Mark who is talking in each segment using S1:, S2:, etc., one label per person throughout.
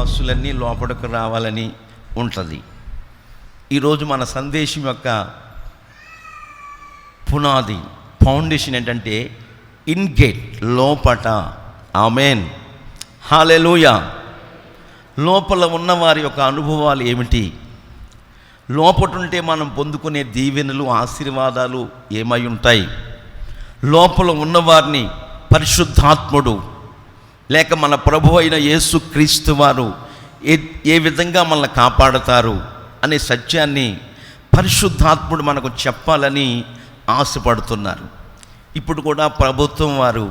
S1: పశువులన్నీ లోపలికి రావాలని ఉంటుంది. ఈరోజు మన సందేశం యొక్క పునాది ఫౌండేషన్ ఏంటంటే ఇన్ గేట్, లోపట. ఆమేన్, హల్లెలూయా. లోపల ఉన్నవారి యొక్క అనుభవాలు ఏమిటి, లోపటుంటే మనం పొందుకునే దీవెనలు ఆశీర్వాదాలు ఏమై ఉంటాయి, లోపల ఉన్నవారిని పరిశుద్ధాత్ముడు లేక మన ప్రభు అయిన యేసుక్రీస్తు వారు ఏ విధంగా మనల్ని కాపాడతారు అనే సత్యాన్ని పరిశుద్ధాత్ముడు మనకు చెప్పాలని ఆశపడుతున్నారు. ఇప్పుడు కూడా ప్రభుత్వం వారు,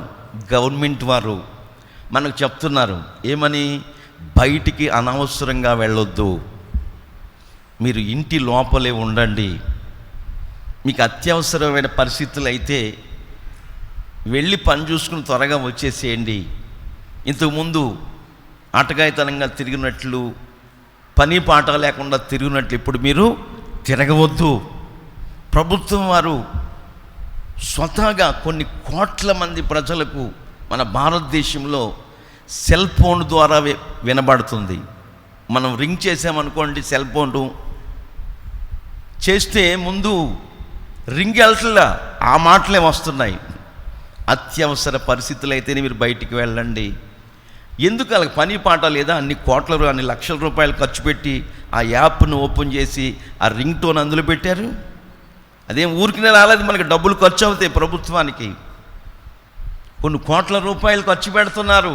S1: గవర్నమెంట్ వారు మనకు చెప్తున్నారు ఏమని, బయటికి అనవసరంగా వెళ్ళొద్దు, మీరు ఇంటి లోపలే ఉండండి, మీకు అత్యవసరమైన పరిస్థితులు అయితే వెళ్ళి పని చూసుకుని త్వరగా వచ్చేసేయండి. ఇంతకుముందు ఆటగాయితనంగా తిరిగినట్లు, పని పాట లేకుండా తిరిగినట్లు ఇప్పుడు మీరు తిరగవద్దు. ప్రభుత్వం వారు స్వతహాగా కొన్ని కోట్ల మంది ప్రజలకు మన భారతదేశంలో సెల్ ఫోన్ ద్వారా వినబడుతుంది. మనం రింగ్ చేసామనుకోండి, సెల్ ఫోన్ చేస్తే ముందు రింగ్ వెళ్తలా, ఆ మాటలే వస్తున్నాయి. అత్యవసర పరిస్థితులు అయితేనే మీరు బయటికి వెళ్ళండి. ఎందుకు వాళ్ళకి పని పాట లేదా, అన్ని కోట్ల అన్ని లక్షల రూపాయలు ఖర్చు పెట్టి ఆ యాప్ను ఓపెన్ చేసి ఆ రింగ్ టోన్ అందులో పెట్టారు? అదేం ఊరికినే రాలేదు, మనకి డబ్బులు ఖర్చు అవుతాయి. ప్రభుత్వానికి కొన్ని కోట్ల రూపాయలు ఖర్చు పెడుతున్నారు.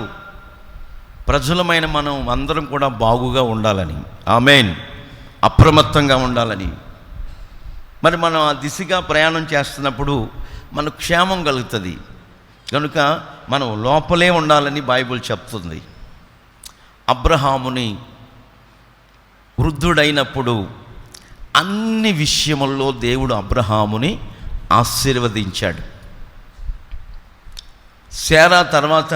S1: ప్రజలమైన మనం అందరం కూడా బాగుగా ఉండాలని, ఆమేన్, అప్రమత్తంగా ఉండాలని. మరి మనం ఆ దిశగా ప్రయాణం చేస్తున్నప్పుడు మనకు క్షేమం కలుగుతుంది. కనుక మనం లోపలే ఉండాలని బైబిల్ చెప్తుంది. అబ్రహాముని వృద్ధుడైనప్పుడు అన్ని విషయముల్లో దేవుడు అబ్రహాముని ఆశీర్వదించాడు. శారా తర్వాత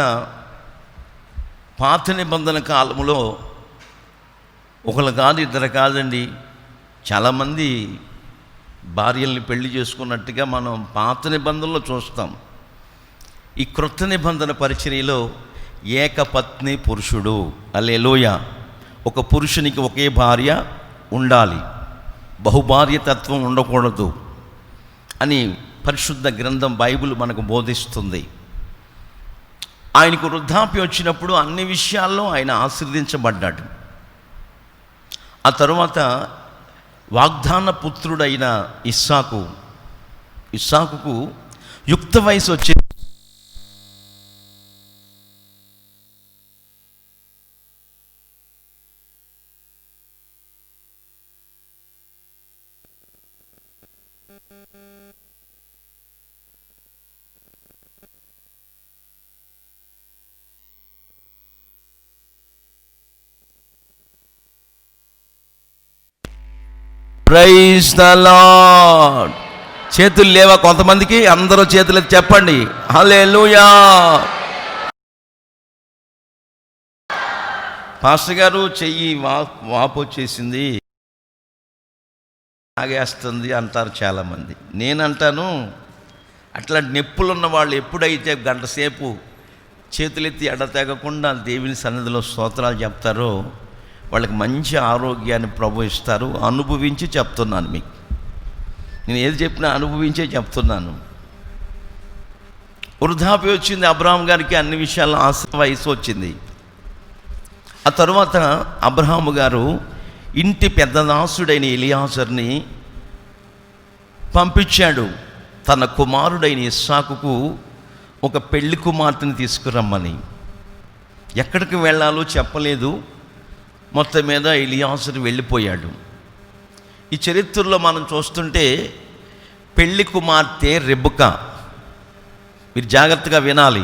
S1: పాత నిబంధన కాలంలో ఒకరు కాదు, ఇద్దరు కాదండి, చాలామంది భార్యల్ని పెళ్లి చేసుకున్నట్టుగా మనం పాత నిబంధనలో చూస్తాం. ఈ క్రొత్త నిబంధన పరిచర్యలో ఏకపత్ని పురుషుడు, హల్లెలూయా, ఒక పురుషునికి ఒకే భార్య ఉండాలి, బహుభార్యతత్వం ఉండకూడదు అని పరిశుద్ధ గ్రంథం బైబిల్ మనకు బోధిస్తుంది. ఆయనకు వృద్ధాప్యం వచ్చినప్పుడు అన్ని విషయాల్లో ఆయన ఆశీర్వదించబడ్డాడు. ఆ తరువాత వాగ్దాన పుత్రుడైన ఇస్సాకుకు యుక్త వయసు వచ్చే ప్రైజ్ ద లార్డ్. చేతులు లేవా కొంతమందికి? అందరూ చేతులు చెప్పండి, హల్లెలూయా. పాస్టర్ గారు చెయ్యి వాపు వచ్చేసింది, ఆగేస్తుంది అంటారు చాలామంది. నేనంటాను, అట్లా నొప్పులు ఉన్న వాళ్ళు ఎప్పుడైతే గంట సేపు చేతులెత్తి ఎడతెగకుండా దేవుని సన్నిధిలో స్తోత్రాలు చెప్తారో వాళ్ళకి మంచి ఆరోగ్యాన్ని ప్రభు ఇస్తారు. అనుభవించి చెప్తున్నాను మీకు, నేను ఏది చెప్పినా అనుభవించే చెప్తున్నాను. వృద్ధాప్యం వచ్చింది అబ్రహాం గారికి, అన్ని విషయాల్లో వయసు వచ్చింది. ఆ తరువాత అబ్రహాము గారు ఇంటి పెద్దదాసుడైన ఎలియాజర్ని పంపించాడు తన కుమారుడైన ఇస్సాకుకు ఒక పెళ్లి కుమార్తెని తీసుకురమ్మని. ఎక్కడికి వెళ్ళాలో చెప్పలేదు. మొత్తం మీద ఎలియాజరు వెళ్ళిపోయాడు. ఈ చరిత్రలో మనం చూస్తుంటే పెళ్లి కుమార్తె రెబెకా, మీరు జాగ్రత్తగా వినాలి.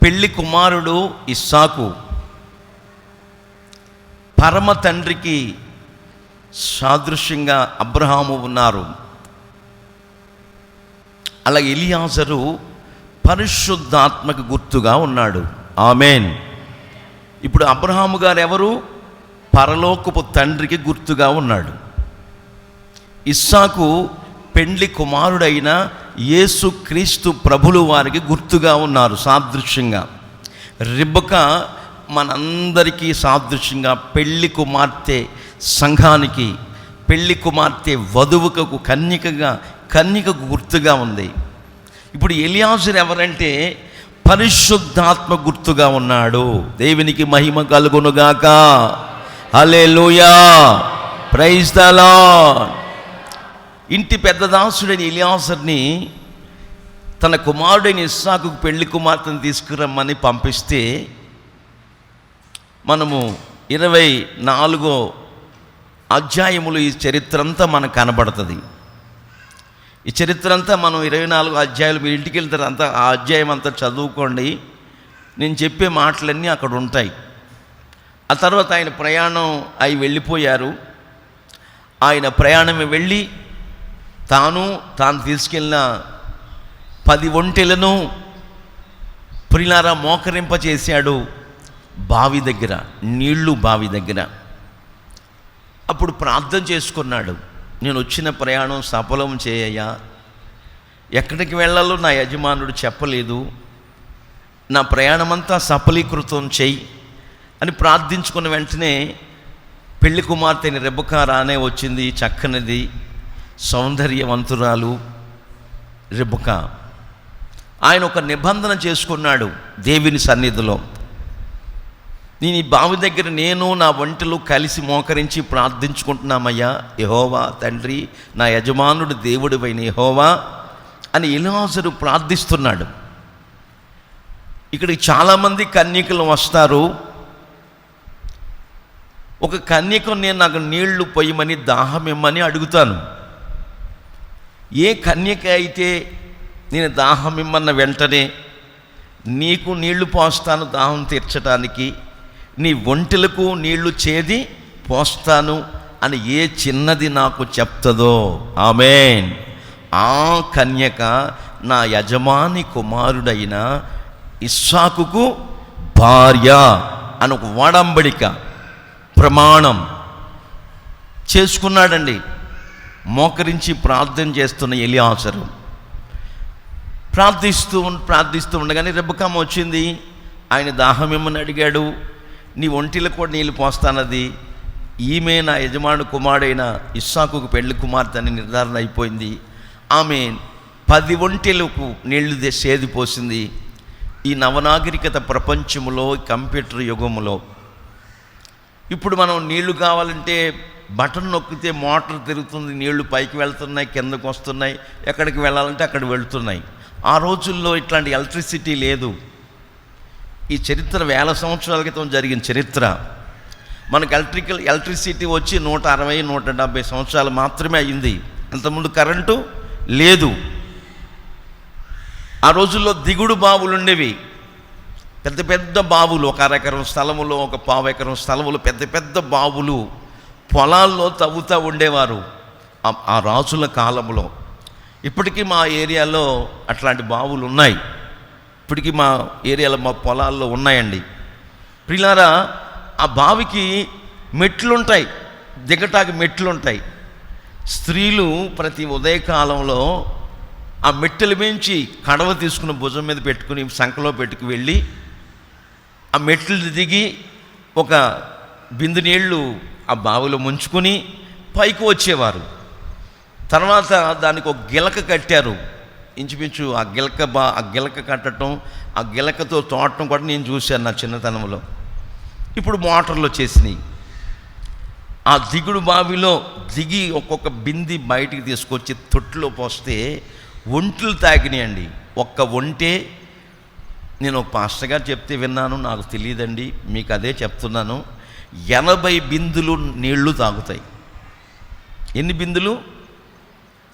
S1: పెళ్లి కుమారుడు ఇస్సాకు, పరమ తండ్రికి సాదృశ్యంగా అబ్రహాము ఉన్నారు. అలాగే ఎలియాజరు పరిశుద్ధాత్మకు గుర్తుగా ఉన్నాడు. ఆమేన్. ఇప్పుడు అబ్రహాము గారు ఎవరు? పరలోకపు తండ్రికి గుర్తుగా ఉన్నాడు. ఇస్సాకు పెండ్లి కుమారుడైన యేసుక్రీస్తు ప్రభులు వారికి గుర్తుగా ఉన్నారు సాదృశ్యంగా. రెబెకా మనందరికీ సాదృశ్యంగా పెళ్లి కుమార్తె సంఘానికి, పెళ్లి కుమార్తె వధువుకు కన్యకకు గుర్తుగా ఉంది. ఇప్పుడు ఎలియాజరు ఎవరంటే పరిశుద్ధాత్మ గుర్తుగా ఉన్నాడు. దేవునికి మహిమ కలుగునుగాక. హల్లెలూయా, ప్రైజ్ ద లార్డ్. ఇంటి పెద్ద దాసుడైన ఎలియాజర్ని తన కుమారుడైన ఇస్సాకు పెళ్లి కుమార్తెను తీసుకురమ్మని పంపిస్తే, మనము 24వ అధ్యాయములు ఈ చరిత్ర అంతా మనకు కనబడుతుంది. ఈ చరిత్ర అంతా మనం 24 అధ్యాయులు, మీరు ఇంటికి వెళ్తారు అంతా ఆ అధ్యాయం అంతా చదువుకోండి. నేను చెప్పే మాటలన్నీ అక్కడ ఉంటాయి. ఆ తర్వాత ఆయన ప్రయాణం అయి వెళ్ళిపోయారు. ఆయన ప్రయాణం వెళ్ళి తాను తీసుకెళ్ళిన 10 ఒంటెలను ప్రియులారా మోకరింప చేశాడు బావి దగ్గర, బావి దగ్గర. అప్పుడు ప్రార్థన చేసుకున్నాడు, నేను వచ్చిన ప్రయాణం సఫలం చేయయ్యా, ఎక్కడికి వెళ్ళాలో నా యజమానుడు చెప్పలేదు, నా ప్రయాణమంతా సఫలీకృతం చెయ్యి అని ప్రార్థించుకున్న వెంటనే పెళ్లి కుమార్తెని రెబెకా రానే వచ్చింది. చక్కనిది, సౌందర్యవంతురాలు రెబెకా. ఆయన ఒక నిబంధన చేసుకున్నాడు దేవుని సన్నిధిలో. నేను ఈ బావి దగ్గర నేను నా ఒంటెలు కలిసి మోకరించి ప్రార్థించుకుంటున్నామయ్యా యెహోవా తండ్రి, నా యజమానుడు దేవుడివైన యెహోవా అని ఎలియాజరు ప్రార్థిస్తున్నాడు. ఇక్కడికి చాలామంది కన్యకలు వస్తారు. ఒక కన్యకు నేను నాకు నీళ్లు పొయ్యమని, దాహం ఇమ్మని అడుగుతాను. ఏ కన్యక అయితే నేను దాహం ఇమ్మన్న వెంటనే నీకు నీళ్లు పోస్తాను దాహం తీర్చడానికి, నీ ఒంటెలకు నీళ్లు చేది పోస్తాను అని ఏ చిన్నది నాకు చెప్తుందో, ఆమేన్, ఆ కన్యక నా యజమాని కుమారుడైన ఇస్సాకుకు భార్య అని ఒక వడంబడిక ప్రమాణం చేసుకున్నాడండి. మోకరించి ప్రార్థన చేస్తున్న ఎలియాజరు ప్రార్థిస్తూ ఉండగానే రెబెకా వచ్చింది. ఆయన దాహం ఇమ్మని అడిగాడు. నీ ఒంటిలో కూడా నీళ్ళు పోస్తానది. ఈమె నా యజమాను కుమారుడైన ఇస్సాకుకు పెళ్లి కుమార్తె అని నిర్ధారణ అయిపోయింది. ఆమె 10 ఒంటెలకు నీళ్లు సేది పోసింది. ఈ నవనాగరికత ప్రపంచంలో, కంప్యూటర్ యుగంలో ఇప్పుడు మనం నీళ్లు కావాలంటే బటన్ నొక్కితే మోటార్ తిరుగుతుంది, నీళ్లు పైకి వెళ్తున్నాయి, కిందకు వస్తున్నాయి, ఎక్కడికి వెళ్ళాలంటే అక్కడ వెళ్తున్నాయి. ఆ రోజుల్లో ఇట్లాంటి ఎలక్ట్రిసిటీ లేదు. ఈ చరిత్ర 1000 సంవత్సరాల క్రితం జరిగిన చరిత్ర. మనకు ఎలక్ట్రిసిటీ వచ్చి 160-170 సంవత్సరాలు మాత్రమే అయింది. అంతకుముందు కరెంటు లేదు. ఆ రోజుల్లో దిగుడు బావులు ఉండేవి, పెద్ద పెద్ద బావులు, 1 ఎకరం స్థలములో, 1 ఎకరం స్థలములో పెద్ద పెద్ద బావులు పొలాల్లో తవ్వుతూ ఉండేవారు ఆ రాజుల కాలంలో. ఇప్పటికీ మా ఏరియాలో అట్లాంటి బావులు ఉన్నాయి. ఇప్పటికీ మా ఏరియాలో, మా పొలాల్లో ఉన్నాయండి. ప్రియులారా, ఆ బావికి మెట్లుంటాయి, దిగటానికి మెట్లుంటాయి. స్త్రీలు ప్రతి ఉదయకాలంలో ఆ మెట్టెలు మించి కడవ తీసుకుని భుజం మీద పెట్టుకుని సంకలో పెట్టుకు వెళ్ళి ఆ మెట్లు దిగి ఒక బిందు నీళ్లు ఆ బావిలో ముంచుకొని పైకి వచ్చేవారు. తర్వాత దానికి ఒక గిలక కట్టారు. ఇంచుమించు ఆ గిలక కట్టడం, ఆ గిలకతో తోడటం కూడా నేను చూశాను నా చిన్నతనంలో. ఇప్పుడు మోటార్లు వచ్చేసినాయి. ఆ దిగుడు బావిలో దిగి ఒక్కొక్క బింది బయటికి తీసుకొచ్చి తొట్టులో పోస్తే ఒంట్లు తాగినాయండి. ఒక్క ఒంటే, నేను ఒక పాస్టర్ గారు చెప్తే విన్నాను, నాకు తెలియదండి, మీకు అదే చెప్తున్నాను. 80 బిందులు నీళ్లు తాగుతాయి. ఎన్ని బిందులు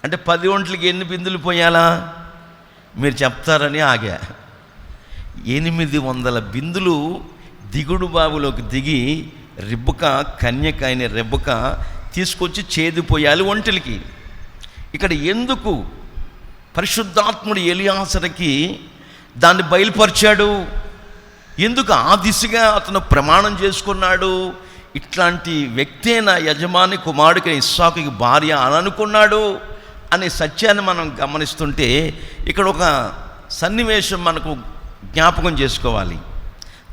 S1: అంటే 10 ఒంట్లకి ఎన్ని బిందులు పోయాలా మీరు చెప్తారని ఆగా. 800 బిందులు దిగుడు బావిలోకి దిగి రెబెకా, కన్యక అయిన రెబెకా తీసుకొచ్చి చేదిపోయాలి ఒంటెలకి. ఇక్కడ ఎందుకు పరిశుద్ధాత్ముడు ఎలియాజరుకి దాన్ని బయలుపరిచాడు? ఎందుకు ఆ దిశగా అతను ప్రమాణం చేసుకున్నాడు? ఇట్లాంటి వ్యక్తే నా యజమాని కుమారుడికి ఇస్సాకుకి భార్య అని అనుకున్నాడు అనే సత్యాన్ని మనం గమనిస్తుంటే ఇక్కడ ఒక సన్నివేశం మనకు జ్ఞాపకం చేసుకోవాలి.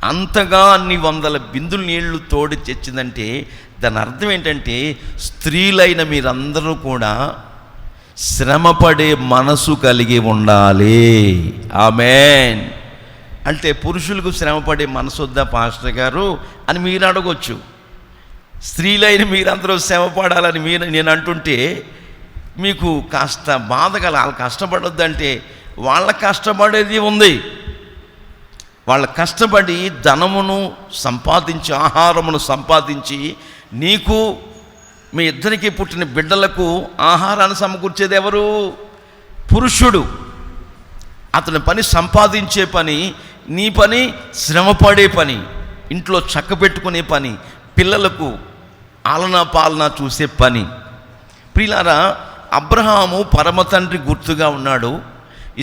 S1: అంతగా అన్ని వందల బిందులు నీళ్లు తోడి తెచ్చిందంటే దాని అర్థం ఏంటంటే స్త్రీలైన మీరందరూ కూడా శ్రమపడే మనసు కలిగి ఉండాలి. ఆమేన్. అంటే పురుషులకు శ్రమపడే మనసు వద్దా పాస్టర్ గారు అని మీరు అడగొచ్చు. స్త్రీలైన మీరందరూ శ్రమపడాలని నేను అంటుంటే మీకు కాస్త బాధ కల. వాళ్ళు కష్టపడొద్దంటే వాళ్ళ కష్టపడేది ఉంది. వాళ్ళ కష్టపడి ధనమును సంపాదించి ఆహారమును సంపాదించి నీకు మీ ఇద్దరికి పుట్టిన బిడ్డలకు ఆహారాన్ని సమకూర్చేది ఎవరు? పురుషుడు. అతని పని సంపాదించే పని, నీ పని శ్రమపడే పని, ఇంట్లో చక్కబెట్టుకునే పని, పిల్లలకు ఆలనా పాలన చూసే పని. ప్రియులారా, అబ్రహాము పరమ తండ్రి గుర్తుగా ఉన్నాడు.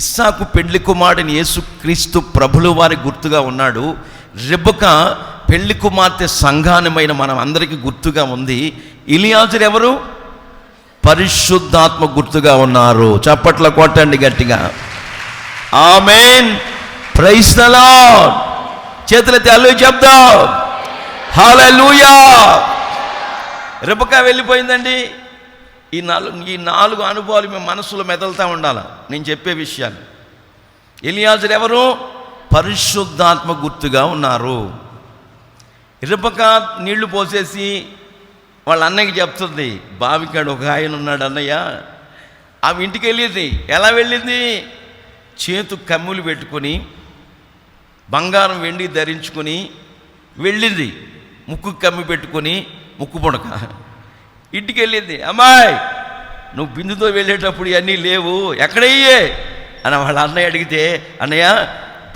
S1: ఇస్సాకు పెళ్లి కుమారుడిని యేసుక్రీస్తు ప్రభుల వారి గుర్తుగా ఉన్నాడు. రెబెకా పెళ్లి కుమార్తె సంఘానమైన మనం అందరికీ గుర్తుగా ఉంది. ఎలియాజరు ఎవరు? పరిశుద్ధాత్మ గుర్తుగా ఉన్నారు. చప్పట్ల కొట్టండి గట్టిగా. ఆమేన్. Praise the lord. చేతులెత్తి హల్లెలూయా చెప్దాం. హల్లెలూయా. రెబెకా వెళ్ళిపోయిందండి. ఈ నాలుగు అనుభవాలు మీ మనసులో మెదలుతూ ఉండాలి నేను చెప్పే విషయాలు. ఎలియాజరు ఎవరు? పరిశుద్ధాత్మ గుర్తుగా ఉన్నారు. రెబెకా నీళ్లు పోసేసి వాళ్ళ అన్నయ్యకి చెప్తుంది, బావికాడు ఒక ఆయన ఉన్నాడు అన్నయ్య. ఆమె ఇంటికి వెళ్ళింది. ఎలా వెళ్ళింది? చేతు కమ్ములు పెట్టుకొని బంగారం వెండి ధరించుకొని వెళ్ళింది. ముక్కు కమ్మి పెట్టుకొని ముక్కు పుడక ఇంటికి వెళ్ళింది. అమ్మాయి, నువ్వు బిందుతో వెళ్ళేటప్పుడు ఇవన్నీ లేవు, ఎక్కడయ్యే అని వాళ్ళ అన్నయ్య అడిగితే, అన్నయ్య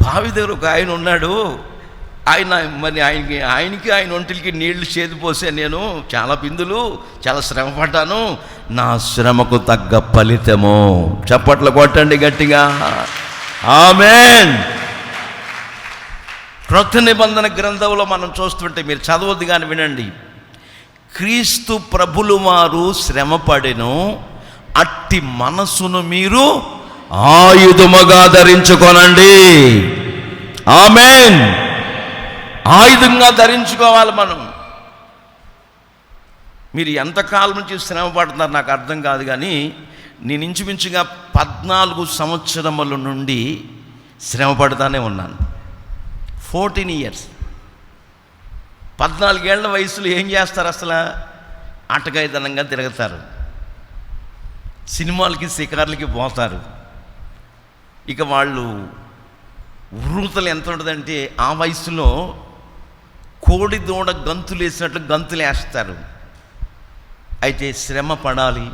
S1: బావి దగ్గర ఒక ఆయన ఉన్నాడు, ఆయన మరి ఆయనకి ఆయన ఒంటికి నీళ్లు చేదిపోసాను, నేను చాలా బిందులు, చాలా శ్రమ పడ్డాను, నా శ్రమకు తగ్గ ఫలితము. చప్పట్లు కొట్టండి గట్టిగా. ఆమేన్. క్రొత్త నిబంధన గ్రంథంలో మనం చూస్తుంటే మీరు చదవద్దు కానీ వినండి. క్రీస్తు ప్రభులు వారు శ్రమపడెను, అట్టి మనసును మీరు ఆయుధముగా ధరించుకోనండి. ఆమేన్. ఆయుధంగా ధరించుకోవాలి మనం. మీరు ఎంతకాలం నుంచి శ్రమ పడుతున్నారు నాకు అర్థం కాదు, కానీ నేను ఇంచుమించుగా 14 సంవత్సరముల నుండి శ్రమ పడుతూనే ఉన్నాను. 14 years. 14 ఏళ్ల వయసులో ఏం చేస్తారు? అసలు ఆటగాయితనంగా తిరుగుతారు, సినిమాలకి షికార్లకి పోతారు. ఇక వాళ్ళు ఉర్రూతలు ఎంత ఉంటుందంటే ఆ వయసులో కోడి దూడ గంతులు వేసినట్లు గంతులు వేస్తారు. అయితే శ్రమ పడాలి,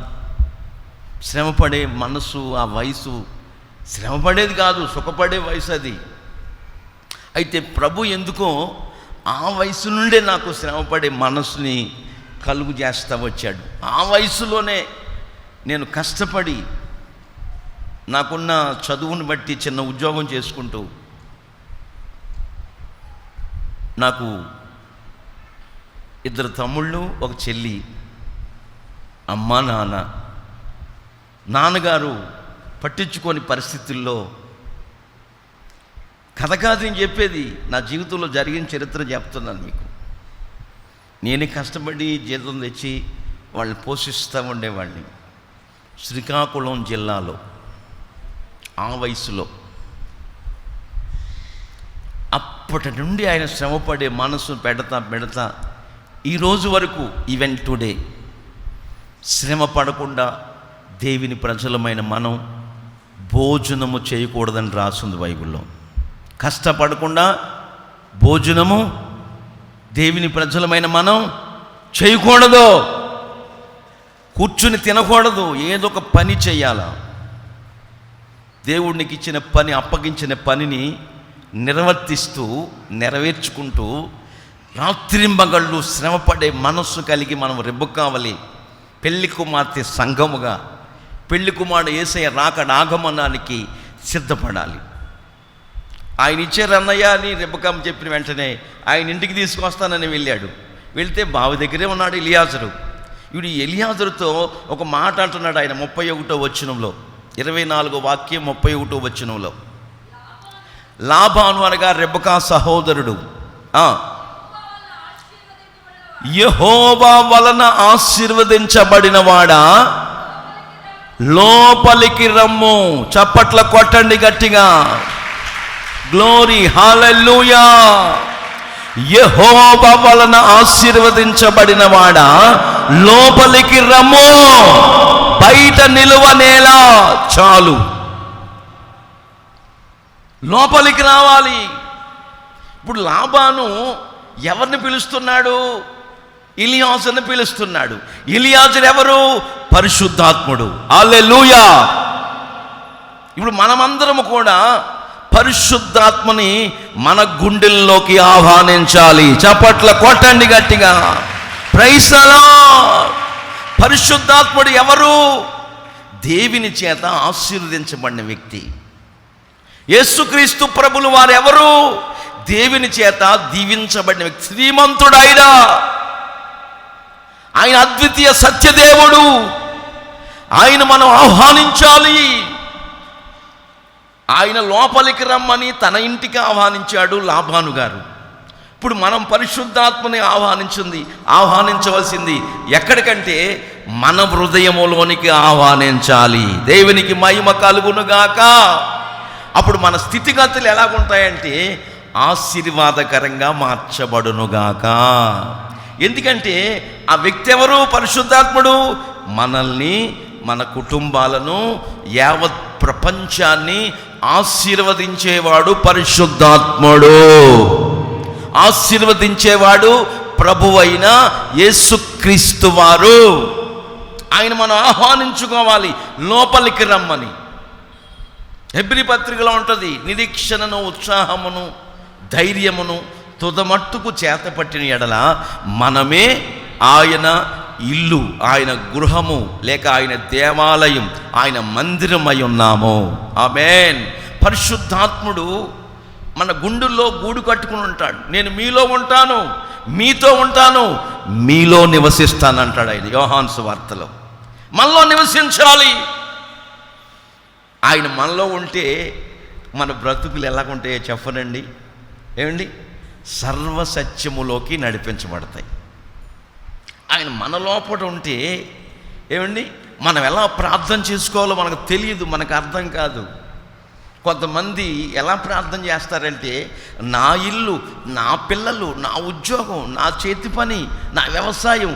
S1: శ్రమపడే మనసు, ఆ వయసు శ్రమపడేది కాదు, సుఖపడే వయసు అది. అయితే ప్రభు ఎందుకో ఆ వయసు నుండే నాకు శ్రమపడే మనసుని కలుగు చేస్తూ వచ్చాడు. ఆ వయసులోనే నేను కష్టపడి నాకున్న చదువుని బట్టి చిన్న ఉద్యోగం చేసుకుంటూ, నాకు 2 తమ్ముళ్ళు, ఒక చెల్లి, అమ్మ నాన్న. నాన్నగారు పట్టించుకోని పరిస్థితుల్లో, కథ కాదు నేను చెప్పేది, నా జీవితంలో జరిగిన చరిత్ర చెప్తున్నాను మీకు. నేనే కష్టపడి జీతం తెచ్చి వాళ్ళని పోషిస్తూ ఉండేవాడిని. శ్రీకాకుళం జిల్లాలో ఆ వయసులో. అప్పటి నుండి ఆయన శ్రమపడే మనసు పెడతా ఈరోజు వరకు, ఈవెన్ టుడే, శ్రమ పడకుండా దేవుని ప్రజలమైన మనం భోజనము చేయకూడదని రాసింది బైబిల్లో. కష్టపడకుండా భోజనము దేవుని ప్రజలమైన మనం చేయకూడదు. కూర్చుని తినకూడదు, ఏదో ఒక పని చేయాల. దేవుడికి ఇచ్చిన పని, అప్పగించిన పనిని నిర్వర్తిస్తూ నెరవేర్చుకుంటూ రాత్రింబగళ్ళు శ్రమపడే మనస్సు కలిగి మనం రెబెక్కావలే పెళ్లి కుమార్తె సంఘముగా, పెళ్లి కుమారుడు యేసయ్య రాకడ ఆగమనానికి సిద్ధపడాలి. ఆయన ఇచ్చారు అన్నయ్య అని రెబెక్కమ్మ చెప్పిన వెంటనే ఆయన ఇంటికి తీసుకొస్తానని వెళ్ళాడు. వెళ్తే బావి దగ్గరే ఉన్నాడు ఎలియాజరు. ఇప్పుడు ఎలియాజరుతో ఒక మాట అంటున్నాడు ఆయన 31వ వచనంలో, 24వ వాక్యం 31వ వచనంలో. లాబాను అనగా రెబెకా సహోదరుడు. యెహోవా వలన ఆశీర్వదించబడిన వాడా లోపలికి రమ్ము. చప్పట్ల కొట్టండి గట్టిగా. గ్లోరీ, హల్లెలూయా. యెహోవా వలన ఆశీర్వదించబడిన వాడా లోపలికి రమ్ము, బయట నిలువనేలా చాలు. లోపలికి రావాలి. ఇప్పుడు లాబాను ఎవరిని పిలుస్తున్నాడు? ఇలియాజుని పిలుస్తున్నాడు. ఇలియాజు ఎవరు? పరిశుద్ధాత్ముడు. హల్లెలూయా. ఇప్పుడు మనమందరము కూడా పరిశుద్ధాత్మని మన గుండెల్లోకి ఆహ్వానించాలి. చప్పట్ల కొట్టండి గట్టిగా. Praise the Lord. పరిశుద్ధాత్ముడు ఎవరు? దేవుని చేత ఆశీర్వదించబడిన వ్యక్తి. యేసుక్రీస్తు ప్రభులు వారు ఎవరు? దేవుని చేత దీవించబడిన వ్యక్తి. శ్రీమంతుడైన ఆయన అద్వితీయ సత్యదేవుడు. ఆయన మనం ఆహ్వానించాలి. ఆయన లోపలికి రమ్మని తన ఇంటికి ఆహ్వానించాడు లాబాను గారు. ఇప్పుడు మనం పరిశుద్ధాత్మని ఆహ్వానించవలసింది ఎక్కడికంటే మన హృదయములోనికి ఆహ్వానించాలి. దేవునికి మహిమ కలుగునుగాక. అప్పుడు మన స్థితిగతులు ఎలాగుంటాయంటే ఆశీర్వాదకరంగా మార్చబడునుగాక. ఎందుకంటే ఆ వ్యక్తి ఎవరు? పరిశుద్ధాత్ముడు. మనల్ని, మన కుటుంబాలను, యావత్ ప్రపంచాన్ని ఆశీర్వదించేవాడు పరిశుద్ధాత్ముడు. ఆశీర్వదించేవాడు ప్రభువైన యేసుక్రీస్తు వారు. ఆయన మనం ఆహ్వానించుకోవాలి లోపలికి రమ్మని. హెబ్రీ పత్రికలో ఉంటుంది, నిరీక్షణను, ఉత్సాహమును, ధైర్యమును తుదమట్టుకు చేతపట్టిన ఎడల మనమే ఆయన ఇల్లు, ఆయన గృహము, లేక ఆయన దేవాలయం, ఆయన మందిరమై ఉన్నాము. ఆమేన్. పరిశుద్ధాత్ముడు మన గుండెల్లో గూడు కట్టుకుని ఉంటాడు. నేను మీలో ఉంటాను, మీతో ఉంటాను, మీలో నివసిస్తానంటాడు ఆయన యోహాను సువార్తలో. మనలో నివసించాలి. ఆయన మనలో ఉంటే మన బ్రతుకులు ఎలాగుంటాయో చెప్పనండి. ఏమండి? సర్వసత్యములోకి నడిపించబడతాయి. ఆయన మన లోపల ఉంటే ఏమండి, మనం ఎలా ప్రార్థన చేసుకోవాలో మనకు తెలియదు, మనకు అర్థం కాదు. కొంతమంది ఎలా ప్రార్థన చేస్తారంటే, నా ఇల్లు, నా పిల్లలు, నా ఉద్యోగం, నా చేతి పని, నా వ్యవసాయం,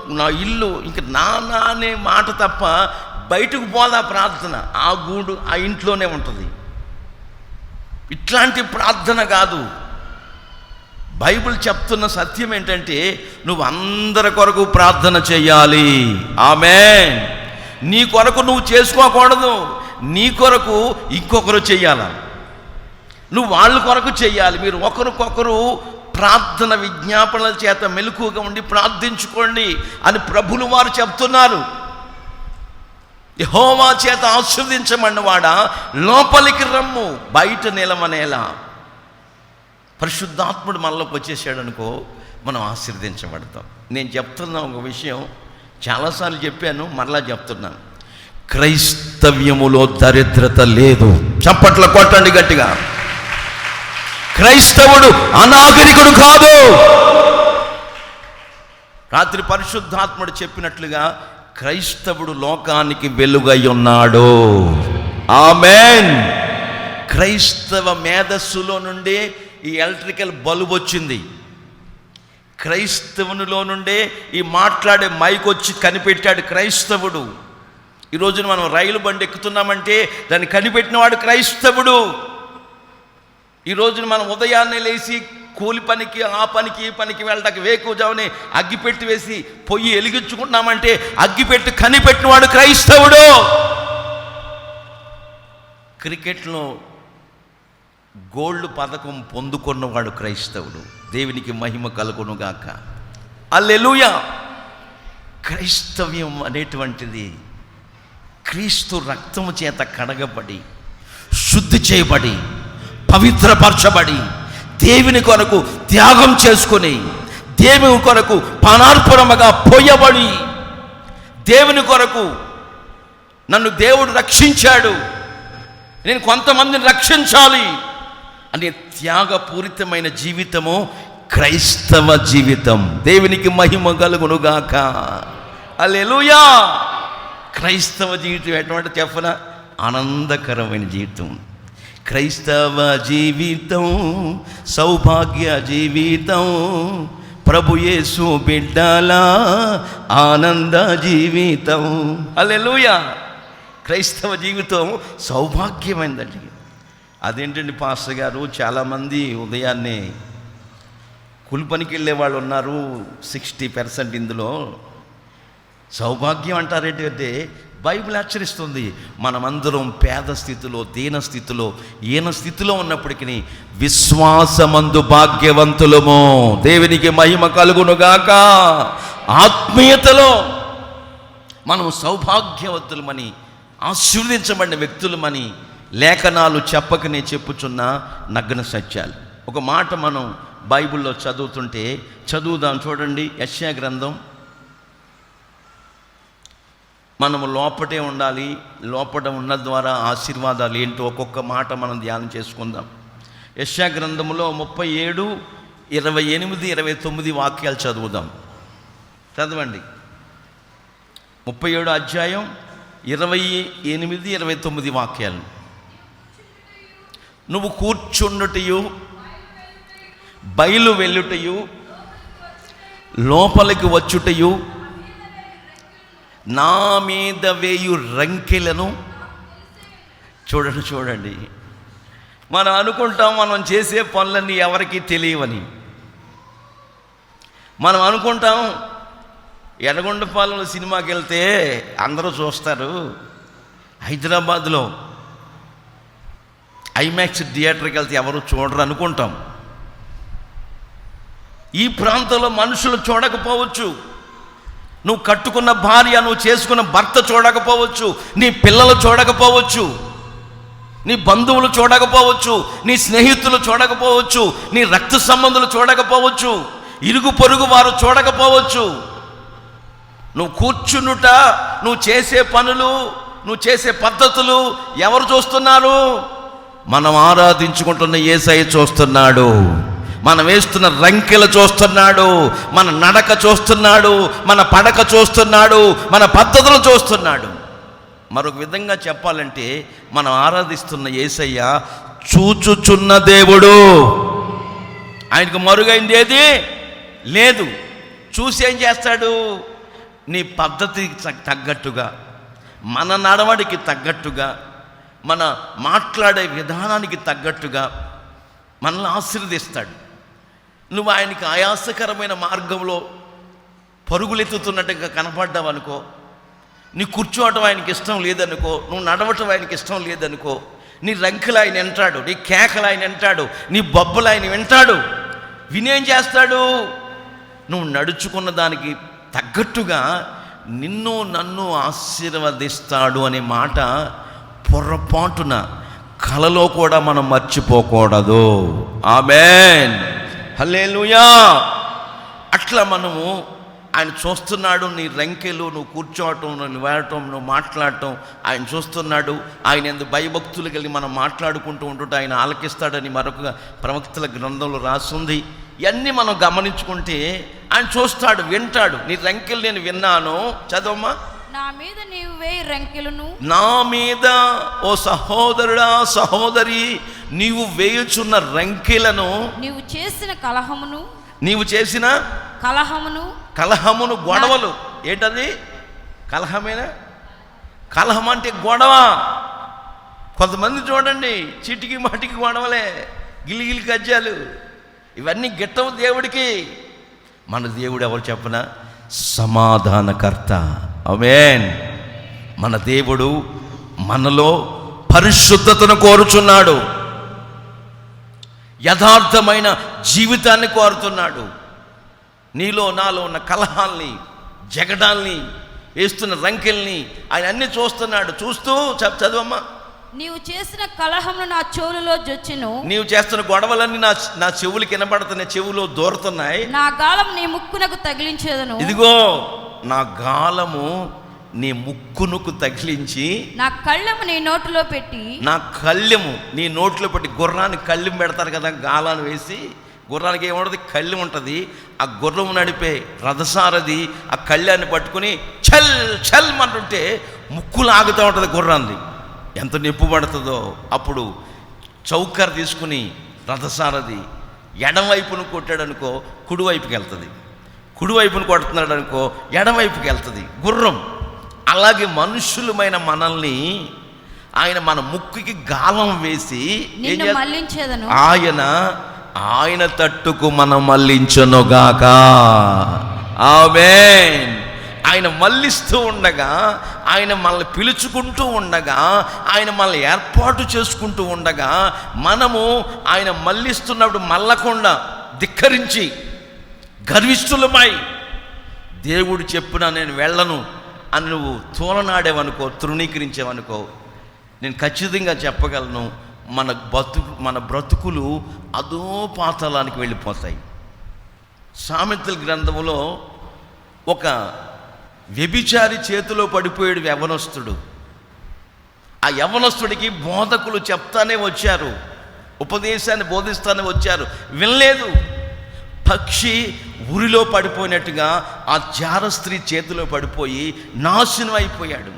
S1: నా ఇల్లు, ఇంక నా అనే మాట తప్ప బయటకు పోదా ప్రార్థన. ఆ గూడు ఆ ఇంట్లోనే ఉంటుంది. ఇట్లాంటి ప్రార్థన కాదు. బైబిల్ చెప్తున్న సత్యం ఏంటంటే నువ్వు అందరి కొరకు ప్రార్థన చేయాలి. ఆమేన్. నీ కొరకు నువ్వు చేసుకోకూడదు, నీ కొరకు ఇంకొకరు చెయ్యాల. నువ్వు వాళ్ళ కొరకు చెయ్యాలి. మీరు ఒకరికొకరు ప్రార్థన విజ్ఞాపనల చేత మెలకువగా ఉండి ప్రార్థించుకోండి అని ప్రభులు వారు చెప్తున్నారు. యెహోవా చేత ఆశీర్వదించమన్నవాడా లోపలికి రమ్ము, బయట నిలవనేలా. పరిశుద్ధాత్ముడు మనలోకి వచ్చేసాడు అనుకో, మనం ఆశీర్వదించబడతాం. నేను చెప్తున్నా ఒక విషయం, చాలాసార్లు చెప్పాను, మరలా చెప్తున్నాను. క్రైస్తవ్యములో దరిద్రత లేదు. చప్పట్ల కొట్టండి గట్టిగా. క్రైస్తవుడు అనాగరికుడు కాదు. రాత్రి పరిశుద్ధాత్ముడు చెప్పినట్లుగా క్రైస్తవుడు లోకానికి వెలుగై ఉన్నాడు. ఆమేన్. క్రైస్తవ మేధస్సులో నుండే ఈ ఎలక్ట్రికల్ బల్బ్ వచ్చింది. క్రైస్తవునిలో నుండే ఈ మాట్లాడే మైక్ వచ్చి కనిపెట్టాడు క్రైస్తవుడు. ఈ రోజున మనం రైలు బండి ఎక్కుతున్నామంటే దాన్ని కనిపెట్టినవాడు క్రైస్తవుడు. ఈ రోజున మనం ఉదయాన్నే లేచి కూలి పనికి, ఆ పనికి, ఈ పనికి వెళ్ళడానికి వేకువజామునే అగ్గిపెట్టి వేసి పొయ్యి వెలిగించుకుంటున్నామంటే అగ్గిపెట్టి కనిపెట్టినవాడు క్రైస్తవుడు. క్రికెట్లో గోల్డ్ పథకం పొందుకున్నవాడు క్రైస్తవుడు. దేవునికి మహిమ కలుగునుగాక. హల్లెలూయా. క్రైస్తవ్యం అనేటువంటిది క్రీస్తు రక్తము చేత కడగబడి, శుద్ధి చేయబడి, పవిత్రపరచబడి, దేవుని కొరకు త్యాగం చేసుకొని, దేవుని కొరకు పానార్పణముగా పోయబడి, దేవుని కొరకు నన్ను దేవుడు రక్షించాడు, నేను కొంతమందిని రక్షించాలి, అనే త్యాగపూరితమైన జీవితము క్రైస్తవ జీవితం. దేవునికి మహిమ కలుగునుగాక. హల్లెలూయా. క్రైస్తవ జీవితం ఎటువంటి చెప్పనా? ఆనందకరమైన జీవితం. క్రైస్తవ జీవితం సౌభాగ్య జీవితం, ప్రభు యేసు బిడ్డల ఆనంద జీవితం. హల్లెలూయా. క్రైస్తవ జీవితం సౌభాగ్యమైనదండి. అదేంటండి పాస్టర్ గారు, చాలామంది ఉదయాన్నే కూలి పనికి వెళ్ళే వాళ్ళు ఉన్నారు, 60% ఇందులో. సౌభాగ్యం అంటారేంటంటే బైబిల్ హెచ్చరిస్తుంది, మనమందరం పేద స్థితిలో, దీన స్థితిలో, ఈన స్థితిలో ఉన్నప్పటికీ విశ్వాసమందు భాగ్యవంతులము. దేవునికి మహిమ కలుగునుగాక. ఆత్మీయతలో మనం సౌభాగ్యవంతులమని, ఆశీర్వదించబడిన వ్యక్తులమని లేఖనాలు చెప్పకనే చెప్పుచున్న నగ్న సత్యాలు. ఒక మాట మనం బైబిల్లో చదువుతుంటే చదువుదాం, చూడండి. యెషయా గ్రంథం. మనము లోపటే ఉండాలి, లోపట ఉన్న ద్వారా ఆశీర్వాదాలు ఏంటో ఒక్కొక్క మాట మనం ధ్యానం చేసుకుందాం. యెషయా గ్రంథంలో 37, 28, 29 వాక్యాలు చదువుదాం. చదవండి. 37 అధ్యాయం 28, 29 వాక్యాలు. నువ్వు కూర్చుండుటయు, బయలు వెళ్ళుటయు, లోపలికి వచ్చుటయు, నా మీద వేయు రంకెలను. చూడండి, మనం అనుకుంటాం మనం చేసే పనులన్నీ ఎవరికి తెలియవని. మనం అనుకుంటాం ఎర్రగొండపాలెంలో సినిమాకి వెళ్తే అందరూ చూస్తారు, హైదరాబాద్లో ఐమాక్స్ థియేటర్కి వెళ్తే ఎవరు చూడరు అనుకుంటాం. ఈ ప్రాంతంలో మనుషులు చూడకపోవచ్చు, నువ్వు కట్టుకున్న భార్య, నువ్వు చేసుకున్న భర్త చూడకపోవచ్చు, నీ పిల్లలు చూడకపోవచ్చు, నీ బంధువులు చూడకపోవచ్చు, నీ స్నేహితులు చూడకపోవచ్చు, నీ రక్త సంబంధులు చూడకపోవచ్చు, ఇరుగు పొరుగు వారు చూడకపోవచ్చు. నువ్వు కూర్చునుట, నువ్వు చేసే పనులు, నువ్వు చేసే పద్ధతులు ఎవరు చూస్తున్నారు? మనం ఆరాధించుకుంటున్న యేసయ్య చూస్తున్నాడు. మనం వేస్తున్న రంకెలు చూస్తున్నాడు, మన నడక చూస్తున్నాడు, మన పడక చూస్తున్నాడు, మన పద్ధతులు చూస్తున్నాడు. మరొక విధంగా చెప్పాలంటే మనం ఆరాధిస్తున్న యేసయ్య చూచుచున్న దేవుడు. ఆయనకు మరుగైంది ఏది లేదు. చూసి ఏం చేస్తాడు? నీ పద్ధతికి తగ్గట్టుగా, మన నడవడికి తగ్గట్టుగా, మన మాట్లాడే విధానానికి తగ్గట్టుగా మనల్ని ఆశీర్వదిస్తాడు. నువ్వు ఆయనకి ఆయాసకరమైన మార్గంలో పరుగులెత్తుతున్నట్టుగా కనపడ్డావనుకో, నీ కూర్చోవటం ఆయనకి ఇష్టం లేదనుకో, నువ్వు నడవటం ఆయనకి ఇష్టం లేదనుకో, నీ రంకులు ఆయన వింటాడు, నీ కేకలు ఆయన వింటాడు, నీ బొబ్బలు ఆయన వింటాడు. వినేం చేస్తాడు? నువ్వు నడుచుకున్న దానికి తగ్గట్టుగా నిన్ను నన్ను ఆశీర్వదిస్తాడు అనే మాట పొరపాటున కలలో కూడా మనం మర్చిపోకూడదు. ఆమేన్, హల్లెలూయా. అట్లా మనము ఆయన చూస్తున్నాడు. నీ రంకెలు, నువ్వు కూర్చోవటం, నువ్వు వేయటం, నువ్వు మాట్లాడటం ఆయన చూస్తున్నాడు. ఆయన ఎందుకు భయభక్తులు కలిగి మనం మాట్లాడుకుంటూ ఉంటుంటే ఆయన ఆలకిస్తాడని మరొక ప్రవక్తల గ్రంథంలో రాస్తుంది. ఇవన్నీ మనం గమనించుకుంటే ఆయన చూస్తాడు, వింటాడు. నీ రంకెలు నేను విన్నాను. చదవమ్మా.
S2: నా మీద నీవు వేయి రంకెలను,
S1: నా మీద ఓ సహోదరుడా, సహోదరి, నీవు వేయుచున్న రంకెలను,
S2: నీవు చేసిన కలహమును,
S1: నీవు చేసిన కలహమును, గొడవలు. ఏంటది? కలహమేనా? కలహం అంటే గొడవ. కొంతమంది చూడండి, చీటికి మాటికి గొడవలే, గిలిగిలి కజ్జాలు. ఇవన్నీ గిట్టవు దేవుడికి. మన దేవుడు ఎవరు చెప్పనా? సమాధానకర్త. ఆమేన్. మన దేవుడు మనలో పరిశుద్ధతను కోరుచున్నాడు, యథార్థమైన జీవితాన్ని కోరుతున్నాడు. నీలో నాలో ఉన్న కలహాల్ని, జగడాల్ని, వేస్తున్న రంకెల్ని ఆయన అన్ని చూస్తున్నాడు. చూస్తూ చదవమ్మా.
S2: నీవు చేసిన కలహమును నా చెవులలో జొచ్చెను,
S1: నీవు చేస్తున్న గొడవలన్నీ నా చెవులకి వినబడుతున్నాయి, చెవులో దూరుతున్నాయి.
S2: నా గాలం నీ ముక్కునకు తగిలించేదను.
S1: ఇదిగో నా గాలము నీ ముక్కునుకు తగిలించి
S2: నా కళ్ళెము నీ నోటిలో పెట్టి
S1: నా కళ్ళెము నీ నోట్లో పెట్టి, గుర్రానికి కళ్ళెం పెడతారు కదా, గాలాన్ని వేసి. గుర్రానికి ఏముంటుంది? కళ్ళెం ఉంటుంది. ఆ గుర్రం నడిపే రథసారథి ఆ కళ్ళాన్ని పట్టుకుని చల్ చల్ అంటుంటే ముక్కు లాగుతూ ఉంటుంది గుర్రాన్ని. ఎంత నొప్పి పడుతుందో. అప్పుడు చౌకర్ తీసుకుని రథసారథి ఎడమవైపును కొట్టాడనుకో కుడివైపుకి వెళ్తుంది, కుడివైపును కొడుతున్నాడు అనుకో ఎడమవైపుకి వెళ్తుంది గుర్రం. అలాగే మనుషులమైన మనల్ని ఆయన మన ముక్కుకి గాలం వేసి
S2: మళ్ళించేదను,
S1: ఆయన తట్టుకు మనం మళ్ళించునుగాక. ఆమేన్. ఆయన మళ్ళిస్తూ ఉండగా, ఆయన మనల్ని పిలుచుకుంటూ ఉండగా, ఆయన మనల్ని ఏర్పాటు చేసుకుంటూ ఉండగా, మనము ఆయన మళ్ళిస్తున్నప్పుడు మళ్ళకుండా ధిక్కరించి గర్విష్ఠులమై దేవుడు చెప్పినా నేను వెళ్ళను అని నువ్వు తోలనాడేవనుకో, తృణీకరించేవనుకో, నేను ఖచ్చితంగా చెప్పగలను, మన బ్రతుకులు అదో పాతాళానికి వెళ్ళిపోతాయి. సామెతల గ్రంథములో ఒక వ్యభిచారి చేతిలో పడిపోయాడు యవ్వనస్తుడు. ఆ యవ్వనస్తుడికి బోధకులు చెప్తానే వచ్చారు, ఉపదేశాన్ని బోధిస్తానే వచ్చారు, వినలేదు. పక్షి ఉరిలో పడిపోయినట్టుగా ఆ జార స్త్రీ చేతిలో పడిపోయి నాశనం అయిపోయాడు.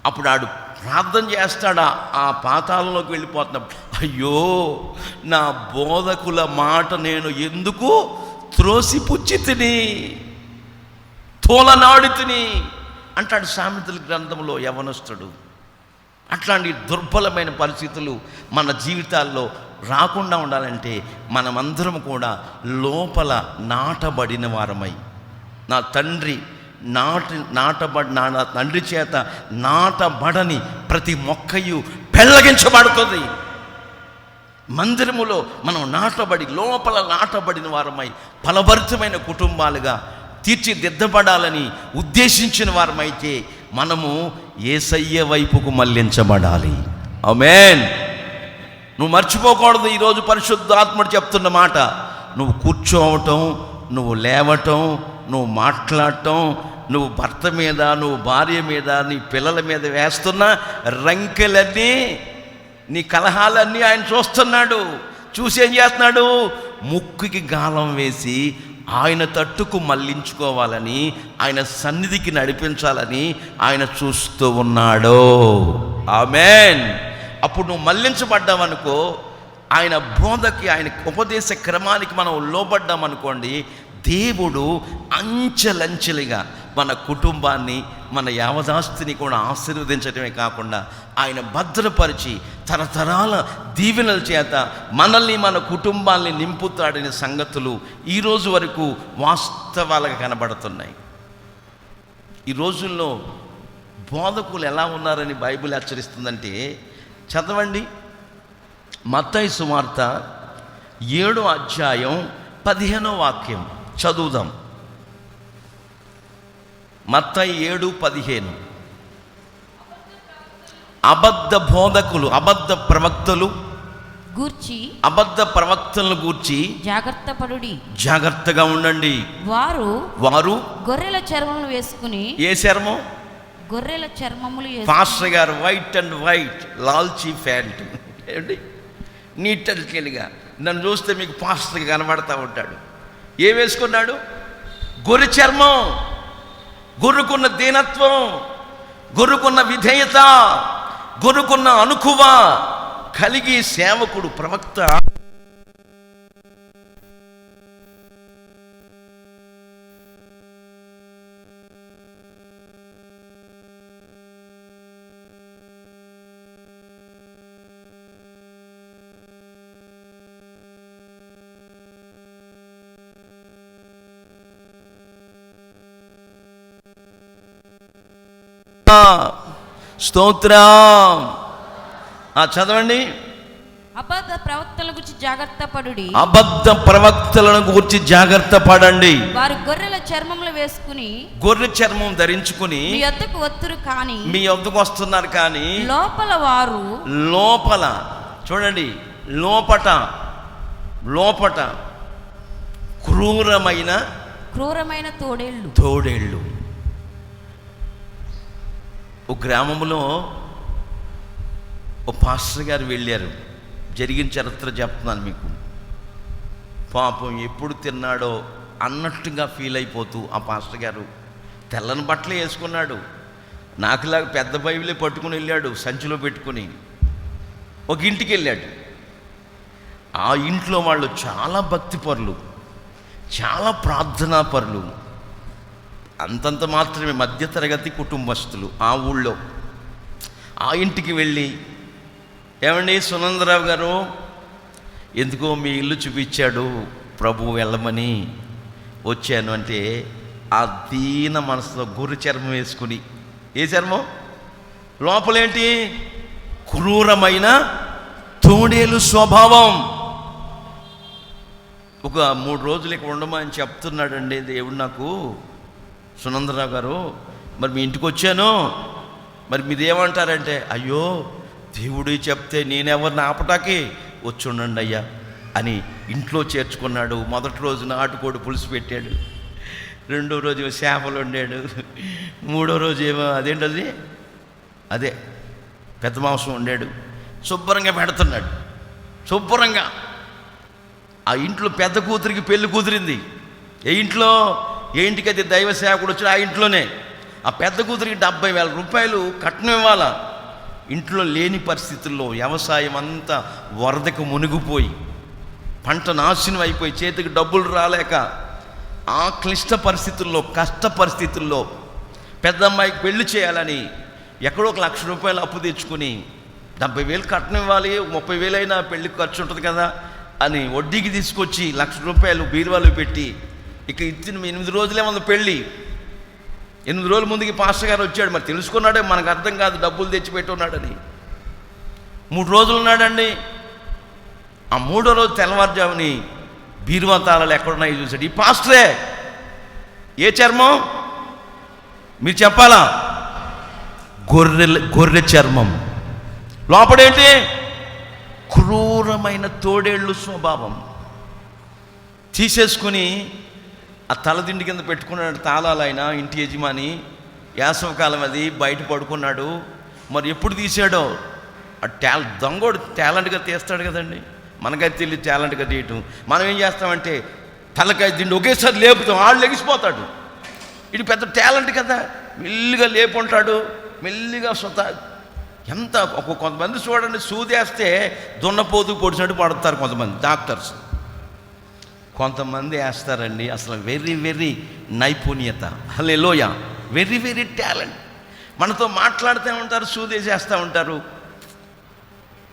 S1: అప్పుడు ఆడు ప్రార్థన చేస్తాడు, ఆ పాతాళంలోకి వెళ్ళిపోతున్నప్పుడు, అయ్యో నా బోధకుల మాట నేను ఎందుకు త్రోసిపుచ్చి తిని, తోలనాడి తిని అంటాడు సామెతల గ్రంథంలో యవ్వనస్తుడు. అట్లాంటి దుర్బలమైన పరిస్థితులు మన జీవితాల్లో రాకుండా ఉండాలంటే మనమందరం కూడా లోపల నాటబడిన వారమై, నా తండ్రి నా తండ్రి చేత నాటబడని ప్రతి మొక్కయు పెళ్ళగించబడుతుంది. మందిరములో మనం నాటబడి, లోపల నాటబడిన వారమై ఫలభరితమైన కుటుంబాలుగా తీర్చిదిద్దబడాలని ఉద్దేశించిన వారమైతే మనము యేసయ్య వైపుకు మళ్ళించబడాలి. ఆమేన్. నువ్వు మర్చిపోకూడదు. ఈరోజు పరిశుద్ధాత్ముడు చెప్తున్న మాట, నువ్వు కూర్చోవటం, నువ్వు లేవటం, నువ్వు మాట్లాడటం, నువ్వు భర్త మీద, నువ్వు భార్య మీద, నీ పిల్లల మీద వేస్తున్న రంకెలన్నీ, నీ కలహాలన్నీ ఆయన చూస్తున్నాడు. చూసి ఏం చేస్తున్నాడు? ముక్కుకి గాలం వేసి ఆయన తట్టుకు మళ్ళించుకోవాలని, ఆయన సన్నిధికి నడిపించాలని ఆయన చూస్తూ ఉన్నాడు. ఆమేన్. అప్పుడు నువ్వు మళ్ళించబడ్డావనుకో, ఆయన బోధకి, ఆయన ఉపదేశ క్రమానికి మనం లోబడ్డామనుకోండి, దేవుడు అంచెలంచెలుగా మన కుటుంబాన్ని, మన యావదాస్తిని కూడా ఆశీర్వదించడమే కాకుండా ఆయన భద్రపరిచి తరతరాల దీవెనల చేత మనల్ని, మన కుటుంబాన్ని నింపుతాడనే సంగతులు ఈరోజు వరకు వాస్తవాలుగా కనబడుతున్నాయి. ఈ రోజుల్లో బోధకులు ఎలా ఉన్నారని బైబిల్ హెచ్చరిస్తుందంటే, చదవండి మత్తయి సువార్త 7వ అధ్యాయం 15వ వాక్యం చదువుదాం. మత్తయి 7:15. అబద్ధ బోధకులు, అబద్ధ ప్రవక్తలు
S2: గూర్చి, అబద్ధ
S1: ప్రవక్తలను గూర్చి
S2: జాగ్రత్తపడుడి,
S1: జాగ్రత్తగా ఉండండి. వారు
S2: గొర్రెల చర్మములు వేసుకుని.
S1: ఏ చర్మం?
S2: గొర్రెల చర్మములు.
S1: పాస్టర్ గారు వైట్ అండ్ వైట్ లాల్చీ ప్యాంట్ ఏంటి, నీట్ అండ్ క్లీన్గా. నన్ను చూస్తే మీకు పాస్టర్గా కనబడతా ఉంటాడు. ఏం వేసుకున్నాడు? గొర్రె చర్మం. గొర్రెకున్న దీనత్వం, గొర్రెకున్న విధేయత, గొర్రెకున్న అనుకువ కలిగి సేవకుడు, ప్రవక్త స్తోత్రం. చదవండి.
S2: అబద్ధ ప్రవక్తల గురించి జాగ్రత్త పడుడి.
S1: అబద్ధ ప్రవక్తలను గురించి జాగ్రత్త పడండి.
S2: వారు గొర్రెల చర్మములు వేసుకుని,
S1: గొర్రె చర్మం ధరించుకుని
S2: మీ యొద్దకు వస్తురు, కానీ
S1: మీ యొద్దకు వస్తున్నారు, కానీ
S2: లోపల వారు,
S1: లోపల చూడండి, లోపట క్రూరమైన
S2: తోడేళ్ళు.
S1: ఒక గ్రామంలో ఓ పాస్టర్ గారు వెళ్ళారు. జరిగిన చరిత్ర చెప్తున్నాను మీకు. పాపం ఎప్పుడు తిన్నాడో అన్నట్టుగా ఫీల్ అయిపోతూ ఆ పాస్టర్ గారు తెల్లని బట్టలే వేసుకున్నాడు. నాకులాగా పెద్ద బైబిలే పట్టుకుని వెళ్ళాడు, సంచిలో పెట్టుకుని. ఒక ఇంటికి వెళ్ళాడు. ఆ ఇంట్లో వాళ్ళు చాలా భక్తిపరులు, చాలా ప్రార్థనాపరులు. అంతంత మాత్రమే మధ్యతరగతి కుటుంబస్తులు ఆ ఊళ్ళో. ఆ ఇంటికి వెళ్ళి, ఏమండి సునందరావు గారు, ఎందుకో మీ ఇల్లు చూపించాడు ప్రభు, వెళ్ళమని వచ్చాను అంటే, ఆ దీన మనసులో గొర్రె చర్మం వేసుకుని, ఏ చర్మం? లోపలేంటి? క్రూరమైన తోడేలు స్వభావం. ఒక 3 రోజులు ఇక్కడ ఉండమని చెప్తున్నాడండి దేవుడు నాకు. సునందరావు గారు, మరి మీ ఇంటికి వచ్చాను, మరి మీదేమంటారంటే, అయ్యో దేవుడు చెప్తే నేనెవరిని ఆపటాకి, వచ్చి ఉండండి అయ్యా అని ఇంట్లో చేర్చుకున్నాడు. మొదటి రోజు నాటుకోడి పులుసు పెట్టాడు, రెండో రోజు చేపలు వండాడు, మూడో రోజు ఏమో అదేంటది అదే పెద్ద మాంసం వండాడు. శుభ్రంగా పెడుతున్నాడు, శుభ్రంగా. ఆ ఇంట్లో పెద్ద కూతురికి పెళ్లి కుదిరింది. ఏ ఇంట్లో? ఏ ఇంటికైతే దైవ సేవకుడు వచ్చాడు ఆ ఇంట్లోనే. ఆ పెద్ద కూతురికి 70,000 రూపాయలు కట్నం ఇవ్వాలా. ఇంట్లో లేని పరిస్థితుల్లో వ్యవసాయం అంతా వరదకు మునిగిపోయి, పంట నాశనం అయిపోయి, చేతికి డబ్బులు రాలేక, ఆ క్లిష్ట పరిస్థితుల్లో, కష్ట పరిస్థితుల్లో పెద్ద అమ్మాయికి పెళ్లి చేయాలని ఎక్కడో 1,00,000 రూపాయలు అప్పు తెచ్చుకుని, 70,000 కట్నం ఇవ్వాలి, 30,000 అయినా పెళ్లికి ఖర్చు ఉంటుంది కదా అని వడ్డీకి తీసుకొచ్చి 1,00,000 రూపాయలు బీరువాలో పెట్టి, ఇక ఇచ్చిన 8 రోజులే ఉంది పెళ్ళి. 8 రోజుల ముందుకి పాస్టర్ గారు వచ్చాడు. మరి తెలుసుకున్నాడే, మనకు అర్థం కాదు, డబ్బులు తెచ్చిపెట్టి ఉన్నాడని. 3 రోజులు ఉన్నాడండి. ఆ 3వ రోజు తెల్లవారుజాముని బీరువా తాళాలు ఎక్కడున్నాయో చూశాడు. ఈ పాస్టరే. ఏ చర్మం? మీరు చెప్పాలా? గొర్రె చర్మం. లోపడేంటి? క్రూరమైన తోడేళ్ళు స్వభావం. తీసేసుకుని ఆ తలదిండి కింద పెట్టుకున్నాడు తాళాలు. ఆయన ఇంటి యజమాని. వేసవకాలం అది, బయట పడుకున్నాడు. మరి ఎప్పుడు తీసాడో, ఆ దొంగోడు టాలెంట్గా తీస్తాడు కదండి. మనకైతే తెలియదు టాలెంట్గా తీయటం. మనం ఏం చేస్తామంటే తలకాయ దిండి ఒకేసారి లేపుతాం, ఆళ్ళు లెగిసిపోతాడు. ఇది పెద్ద టాలెంట్ కదా. మెల్లిగా లేపుంటాడు, మెల్లిగా ఎంత కొంతమంది చూడండి, సూదేస్తే దున్నపోతు పొడిచినట్టు పడతారు కొంతమంది డాక్టర్స్. కొంతమంది వేస్తారండి అసలు వెరీ వెరీ నైపుణ్యత. హల్లెలూయా. Very very talent. మనతో మాట్లాడుతూ ఉంటారు, సూదేసేస్తూ ఉంటారు.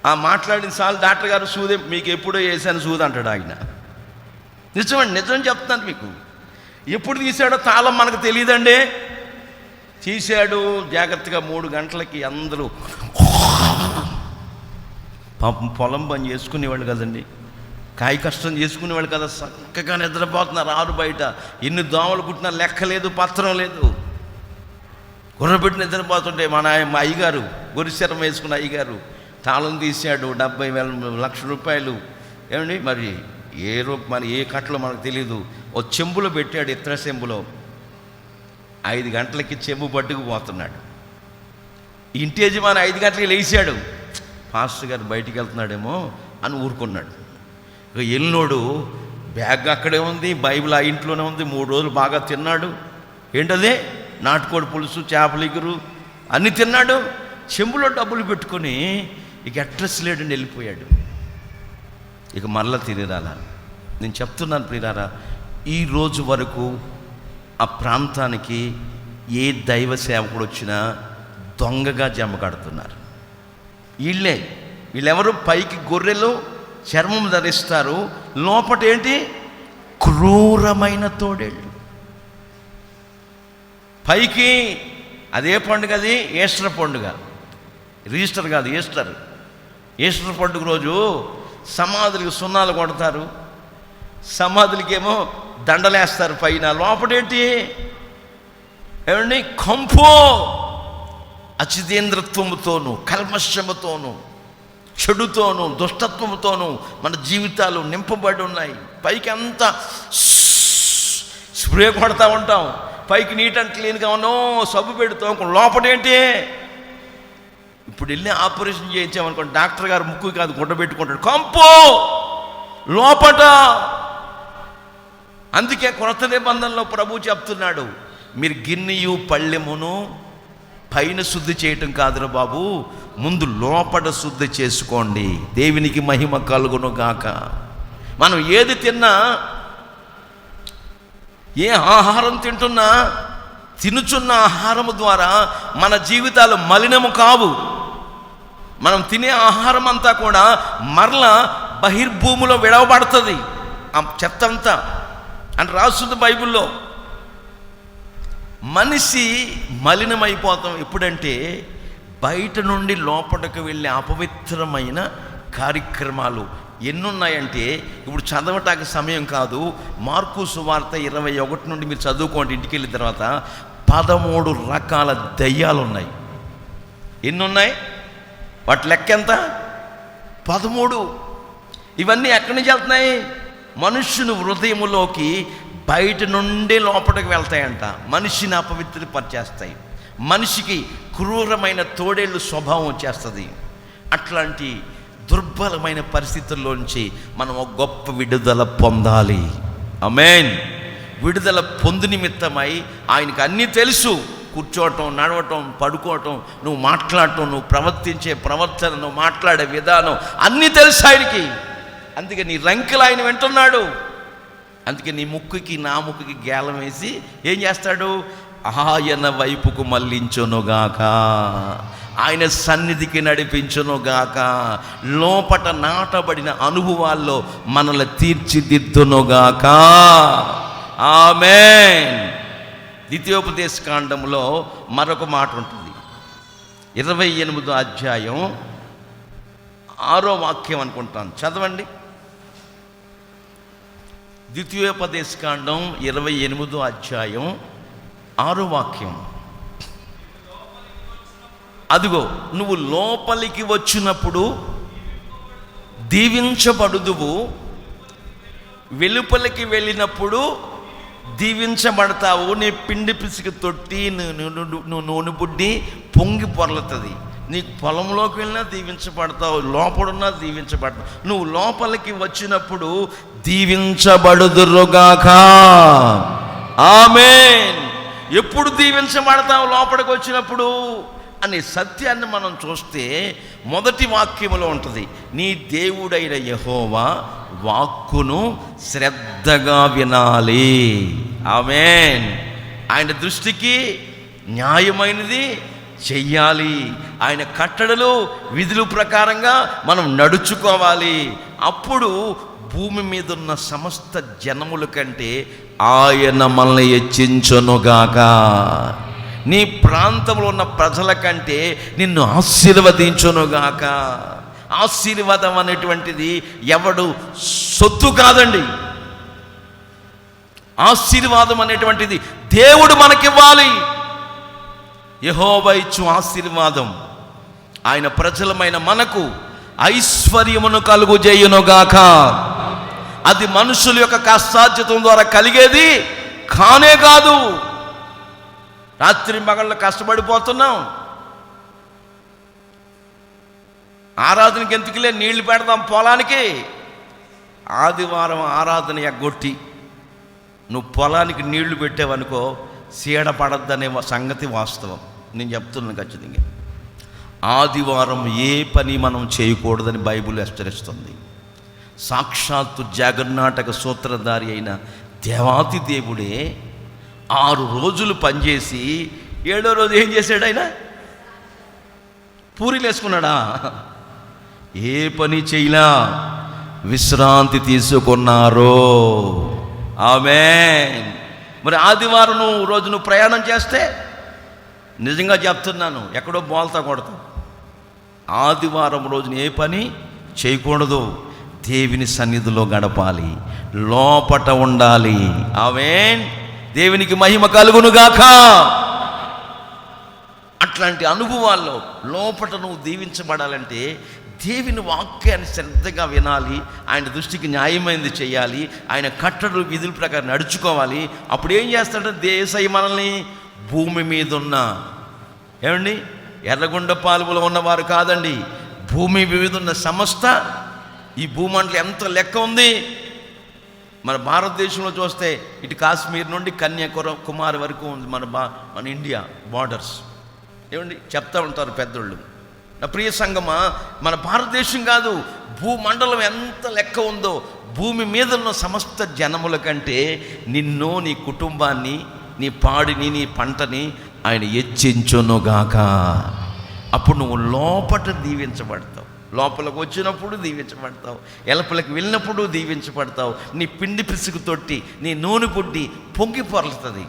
S1: ఆ మాట్లాడిన సార్లు డాక్టర్ గారు సూదే మీకు ఎప్పుడో వేసాను సూది అంటాడు ఆయన. నిజమండి, నిజం చెప్తున్నాను మీకు. ఎప్పుడు తీసాడో తాళం మనకు తెలియదండి. తీశాడు జాగ్రత్తగా. 3 గంటలకి అందరూ పాపం పొలం పని చేసుకునేవాళ్ళు కదండి, కాయ కష్టం చేసుకునేవాళ్ళు కదా, చక్కగా నిద్రపోతున్నారు. ఆరు బయట ఎన్ని దోమలు కుట్టినా లెక్క లేదు, పత్రం లేదు. గుర్రపెట్టి నిద్రపోతుంటే మా అయ్యగారు, గొరిశరం వేసుకున్న అయ్యగారు తాళం తీశాడు. 70,000 లక్ష రూపాయలు. ఏమండి మరి మరి ఏ కట్టలో మనకు తెలీదు. ఓ చెంబులో పెట్టాడు, ఇత్తడి చెంబులో. 5 గంటలకి చెంబు పట్టుకుపోతున్నాడు. ఇంటి యజమాని 5 గంటలకి లేచాడు. పాస్టర్ గారు బయటికి వెళ్తున్నాడేమో అని ఊరుకున్నాడు. ఇక ఎల్లునోడు బ్యాగ్ అక్కడే ఉంది, బైబిల్ ఆ ఇంట్లోనే ఉంది. 3 రోజులు బాగా తిన్నాడు. ఏంటదే? నాటుకోడి పులుసు, చేపల ఇగురు అన్నీ తిన్నాడు. చెంబులో డబ్బులు పెట్టుకొని ఇక అడ్రస్ లేడని వెళ్ళిపోయాడు. ఇక మరలా తిరిగిరాలా. నేను చెప్తున్నాను ప్రియులారా, ఈ రోజు వరకు ఆ ప్రాంతానికి ఏ దైవ సేవకుడు వచ్చినా దొంగగా జమ కడుతున్నారు. వీళ్ళెవరు? పైకి గొర్రెలు చర్మం ధరిస్తారు, లోపట ఏంటి? క్రూరమైన తోడేళ్ళు. పైకి అదే పండుగ, అది ఈస్టర్ పండుగ. రిజిస్టర్ కాదు, ఈస్టర్. ఈస్టర్ పండుగ రోజు సమాధులకి సున్నాలు కొడతారు, సమాధులకేమో దండలేస్తారు పైన. లోపటేంటి? ఏమండి? కంపు. అచితేంద్రత్వముతోనూ, కల్మషముతోనూ, చెడుతోనూ, దుష్టత్వముతోనూ మన జీవితాలు నింపబడి ఉన్నాయి. పైకి అంతా స్ప్రే కొడతా ఉంటాం, పైకి నీట్ అండ్ క్లీన్గా ఉన్నాం, సబ్బు పెడుతాం. లోపటేంటి? ఇప్పుడు వెళ్ళి ఆపరేషన్ చేయించామనుకోండి, డాక్టర్ గారు ముక్కు కాదు గుడ్డ పెట్టుకుంటాడు, కంపు లోపట. అందుకే కొత్త నిబంధనలో ప్రభు చెప్తున్నాడు, మీరు గిన్నెయు పళ్ళెమును పైన శుద్ధి చేయటం కాదురా బాబు, ముందు లోపట శుద్ధి చేసుకోండి, దేవునికి మహిమ కలుగును గాక. మనం ఏది తిన్నా, ఏ ఆహారం తింటున్నా, తినుచున్న ఆహారము ద్వారా మన జీవితాలు మలినము కావు. మనం తినే ఆహారం అంతా కూడా మరలా బహిర్భూమిలో విడవబడుతుంది, ఆ చెత్త అంతా అని రాస్తుంది బైబిల్లో. మనిషి మలినమైపోతాం ఎప్పుడంటే బయట నుండి లోపలికి వెళ్ళే అపవిత్రమైన కార్యక్రమాలు ఎన్నున్నాయంటే, ఇప్పుడు చదవటానికి సమయం కాదు, మార్కు సువార్త 21 నుండి మీరు చదువుకోండి ఇంటికి వెళ్ళిన తర్వాత. 13 రకాల దయ్యాలు ఉన్నాయి. ఎన్నున్నాయి? వాటి లెక్క ఎంత? 13. ఇవన్నీ ఎక్కడి నుంచి వెళ్తున్నాయి? మనుష్యుని హృదయములోకి బయట నుండే లోపలికి వెళ్తాయంట. మనిషిని అపవిత్రపరిచేస్తాయి, మనిషికి క్రూరమైన తోడేళ్ళు స్వభావం వచ్చేస్తుంది. అట్లాంటి దుర్బలమైన పరిస్థితుల్లోంచి మనం ఒక గొప్ప విడుదల పొందాలి. ఆమేన్. విడుదల పొందు నిమిత్తమై ఆయనకు అన్నీ తెలుసు. కూర్చోవటం, నడవటం, పడుకోవటం, నువ్వు మాట్లాడటం, నువ్వు ప్రవర్తించే ప్రవర్తన, నువ్వు మాట్లాడే విధానం అన్నీ తెలుసు ఆయనకి. అందుకే నీ రంకెలు ఆయన వింటున్నాడు. అందుకే నీ ముక్కుకి నా ముక్కుకి గేలం వేసి ఏం చేస్తాడు? ఆయన వైపుకు మళ్ళించునుగాక, ఆయన సన్నిధికి నడిపించునుగాక, లోపట నాటబడిన అనుభవాల్లో మనల్ని తీర్చిదిద్దునుగాక. ఆమేన్. ద్వితీయోపదేశ కాండంలో మరొక మాట ఉంటుంది, 28వ అధ్యాయం 6వ వాక్యం అనుకుంటాను, చదవండి. ద్వితీయోపదేశ కాండం 28వ అధ్యాయం 6వ వాక్యం. అదిగో నువ్వు లోపలికి వచ్చినప్పుడు దీవించబడుదువు, వెలుపలికి వెళ్ళినప్పుడు దీవించబడతావు. నీ పిండి పిసికి తొట్టి, నువ్వు నూనె బుడ్డి పొంగి పొరలుతుంది. నీకు పొలంలోకి వెళ్ళినా దీవించబడతావు, లోపడున్నా దీవించబడతావు. నువ్వు లోపలికి వచ్చినప్పుడు దీవించబడుదురుగాక. ఆమేన్. ఎప్పుడు దీవించబడతావు? లోపలికి వచ్చినప్పుడు అనే సత్యాన్ని మనం చూస్తే మొదటి వాక్యములో ఉంటుంది, నీ దేవుడైన యెహోవా వాక్కును శ్రద్ధగా వినాలి. ఆమేన్. ఆయన దృష్టికి న్యాయమైనది చెయ్యాలి, ఆయన కట్టడలు విధుల ప్రకారంగా మనం నడుచుకోవాలి. అప్పుడు భూమి మీద ఉన్న సమస్త జనముల కంటే ఆయన మనల్ని హెచ్చించునుగాక. నీ ప్రాంతంలో ఉన్న ప్రజల కంటే నిన్ను ఆశీర్వదించునుగాక. ఆశీర్వాదం అనేటువంటిది ఎవడు సొత్తు కాదండి. ఆశీర్వాదం అనేటువంటిది దేవుడు మనకివ్వాలి. యెహోవా ఇచ్చు ఆశీర్వాదం ఆయన ప్రజలమైన మనకు ఐశ్వర్యమును కలుగుజేయునుగాక. అది మనుషుల యొక్క కష్టార్జితం ద్వారా కలిగేది కానే కాదు. రాత్రి మగళ్ళు కష్టపడిపోతున్నాం, ఆరాధనకి ఎందుకులే నీళ్లు పెడదాం పొలానికి. ఆదివారం ఆరాధన ఎగ్గొట్టి నువ్వు పొలానికి నీళ్లు పెట్టావనుకో, సీడ పడద్దనే సంగతి వాస్తవం. నేను చెప్తున్నాను ఖచ్చితంగా. ఆదివారం ఏ పని మనం చేయకూడదని బైబిల్ హెచ్చరిస్తుంది. సాక్షాత్తు జగన్నాటక సూత్రధారి అయిన దేవాతి దేవుడే 6 రోజులు పనిచేసి 7వ రోజు ఏం చేశాడు? ఆయన పూరీలు వేసుకున్నాడా? ఏ పని చేయలా, విశ్రాంతి తీసుకున్నారు. ఆమేన్. మరి ఆదివారం రోజు నువ్వు ప్రయాణం చేస్తే, నిజంగా చెప్తున్నాను, ఎక్కడో బోల్తా కొడతావు. ఆదివారం రోజున ఏ పని చేయకూడదు, దేవుని సన్నిధిలో గడపాలి, లోపట ఉండాలి. ఆమేన్. దేవునికి మహిమ కలుగునుగాక. అట్లాంటి అనుభవాల్లో లోపట నువ్వు దీవించబడాలంటే దేవుని వాక్యాన్ని శ్రద్ధగా వినాలి, ఆయన దృష్టికి న్యాయమైనది చేయాలి, ఆయన కట్టడలు విధుల ప్రకారం నడుచుకోవాలి. అప్పుడు ఏం చేస్తాడంటే యేసయ్య మనల్ని భూమి మీద ఉన్న ఎర్రగొండ పాలువలో ఉన్నవారు కాదండి. భూమి మీద ఉన్న సమస్త ఈ భూమండలం ఎంత లెక్క ఉంది. మన భారతదేశంలో చూస్తే ఇటు కాశ్మీర్ నుండి కన్యాకుమారి వరకు ఉంది మన ఇండియా బార్డర్స్. ఏమండి చెప్తా ఉంటారు పెద్దోళ్ళు. నా ప్రియ సంగమా, మన భారతదేశం కాదు, భూమండలం ఎంత లెక్క ఉందో. భూమి మీద ఉన్న సమస్త జనముల కంటే నిన్ను, నీ కుటుంబాన్ని, నీ పాడిని, నీ పంటని ఆయన హెచ్చించునుగాక. అప్పుడు నువ్వు లోపట దీవించబడతావు, లోపలికి వచ్చినప్పుడు దీవించబడతావు, ఎలపలికి వెళ్ళినప్పుడు దీవించబడతావు. నీ పిండి పిసుకు తొట్టి, నీ నూనె పుట్టి పొంగి పొరలుతుంది.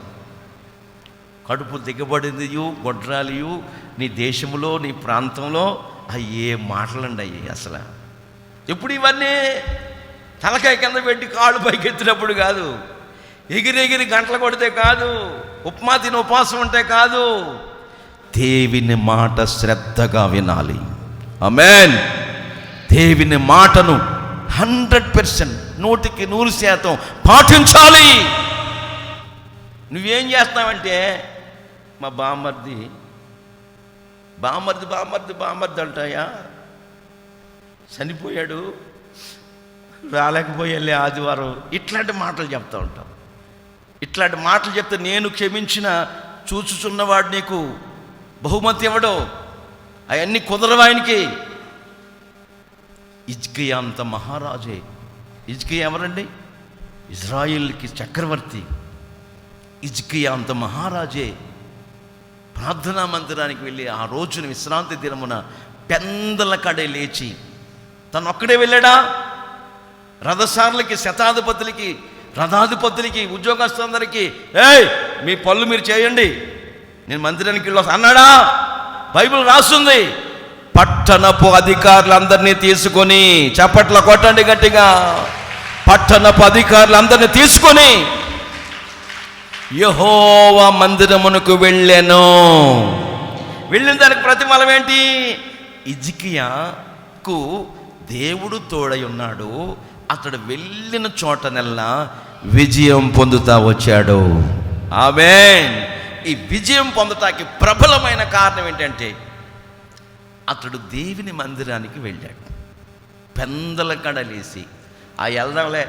S1: కడుపు దిగబడిందియు గొడ్రాలియు నీ దేశంలో, నీ ప్రాంతంలో. అయ్యే మాటలండి అయ్యి. అసలు ఎప్పుడు ఇవన్నీ తలకాయ కింద పెట్టి కాళ్ళు పైకెత్తినప్పుడు కాదు, ఎగిరెగిరి గంటలు కొడితే కాదు, ఉప్మా తిని ఉపవాసం ఉంటే కాదు. దేవుని మాట శ్రద్ధగా వినాలి. ఆమేన్. దేవుని మాటను 100%, 100% పాటించాలి. నువ్వేం చేస్తావంటే, మా బామ్మర్ది అంటాయా, చనిపోయాడు, రాలేకపోయే ఆదివారం, ఇట్లాంటి మాటలు చెప్తా ఉంటాం. ఇట్లాంటి మాటలు చెప్తే నేను క్షమించిన చూచుచున్నవాడు నీకు బహుమతి ఇవ్వడు. అవన్నీ కుదరవు ఆయనకి. హిజ్కియా అంత మహారాజే. హిజ్కియా ఎవరండి? ఇజ్రాయిల్కి చక్రవర్తి. హిజ్కియా అంత మహారాజే ప్రార్థనా మందిరానికి వెళ్ళి ఆ రోజున విశ్రాంతి దినమున పెందల కడే లేచి తను ఒక్కడే వెళ్ళాడా? రథసారులకి, శతాధిపతులకి, రథాధిపతులకి, ఉద్యోగస్తులందరికీ, ఏయ్ మీ పనులు మీరు చేయండి, నేను మందిరానికి వెళ్ళి అన్నాడా? బైబిల్ రాస్తుంది. పట్టణపు అధికారులందరినీ తీసుకొని, చప్పట్ల కొట్టండి గట్టిగా, పట్టణపు అధికారులందరినీ తీసుకొని యెహోవా మందిరమునకు వెళ్ళాను. వెళ్ళిన దానికి ప్రతిఫలం ఏంటి? హిజ్కియాకు దేవుడు తోడై ఉన్నాడు. అతడు వెళ్ళిన చోటనెల్లా విజయం పొందుతా వచ్చాడు. ఆమేన్. ఈ విజయం పొందటానికి ప్రబలమైన కారణం ఏంటంటే, అతడు దేవుని మందిరానికి వెళ్ళాడు. పెందల కడలేసి ఆ వెళ్దాంలే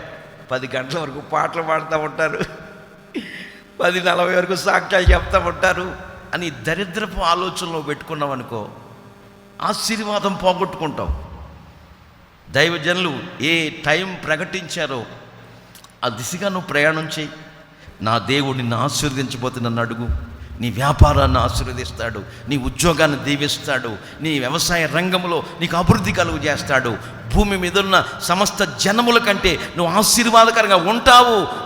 S1: 10 గంటల వరకు పాటలు పాడుతూ ఉంటారు, 10:40 వరకు సాక్ష్యాలు చెప్తూ ఉంటారు అని దరిద్రపు ఆలోచనలో పెట్టుకున్నాం అనుకో, ఆశీర్వాదం పోగొట్టుకుంటాం. దైవజనులు ఏ టైం ప్రకటించారో ఆ దిశగా నువ్వు ప్రయాణం చేయి. నా దేవుడు నిన్ను ఆశీర్వదించబోతే నన్ను అడుగు. నీ వ్యాపారాన్ని ఆశీర్వదిస్తాడు, నీ ఉద్యోగాన్ని దీవిస్తాడు, నీ వ్యవసాయ రంగంలో నీకు అభివృద్ధి కలుగు చేస్తాడు. భూమి మీద ఉన్న సమస్త జనముల కంటే నువ్వు ఆశీర్వాదకరంగా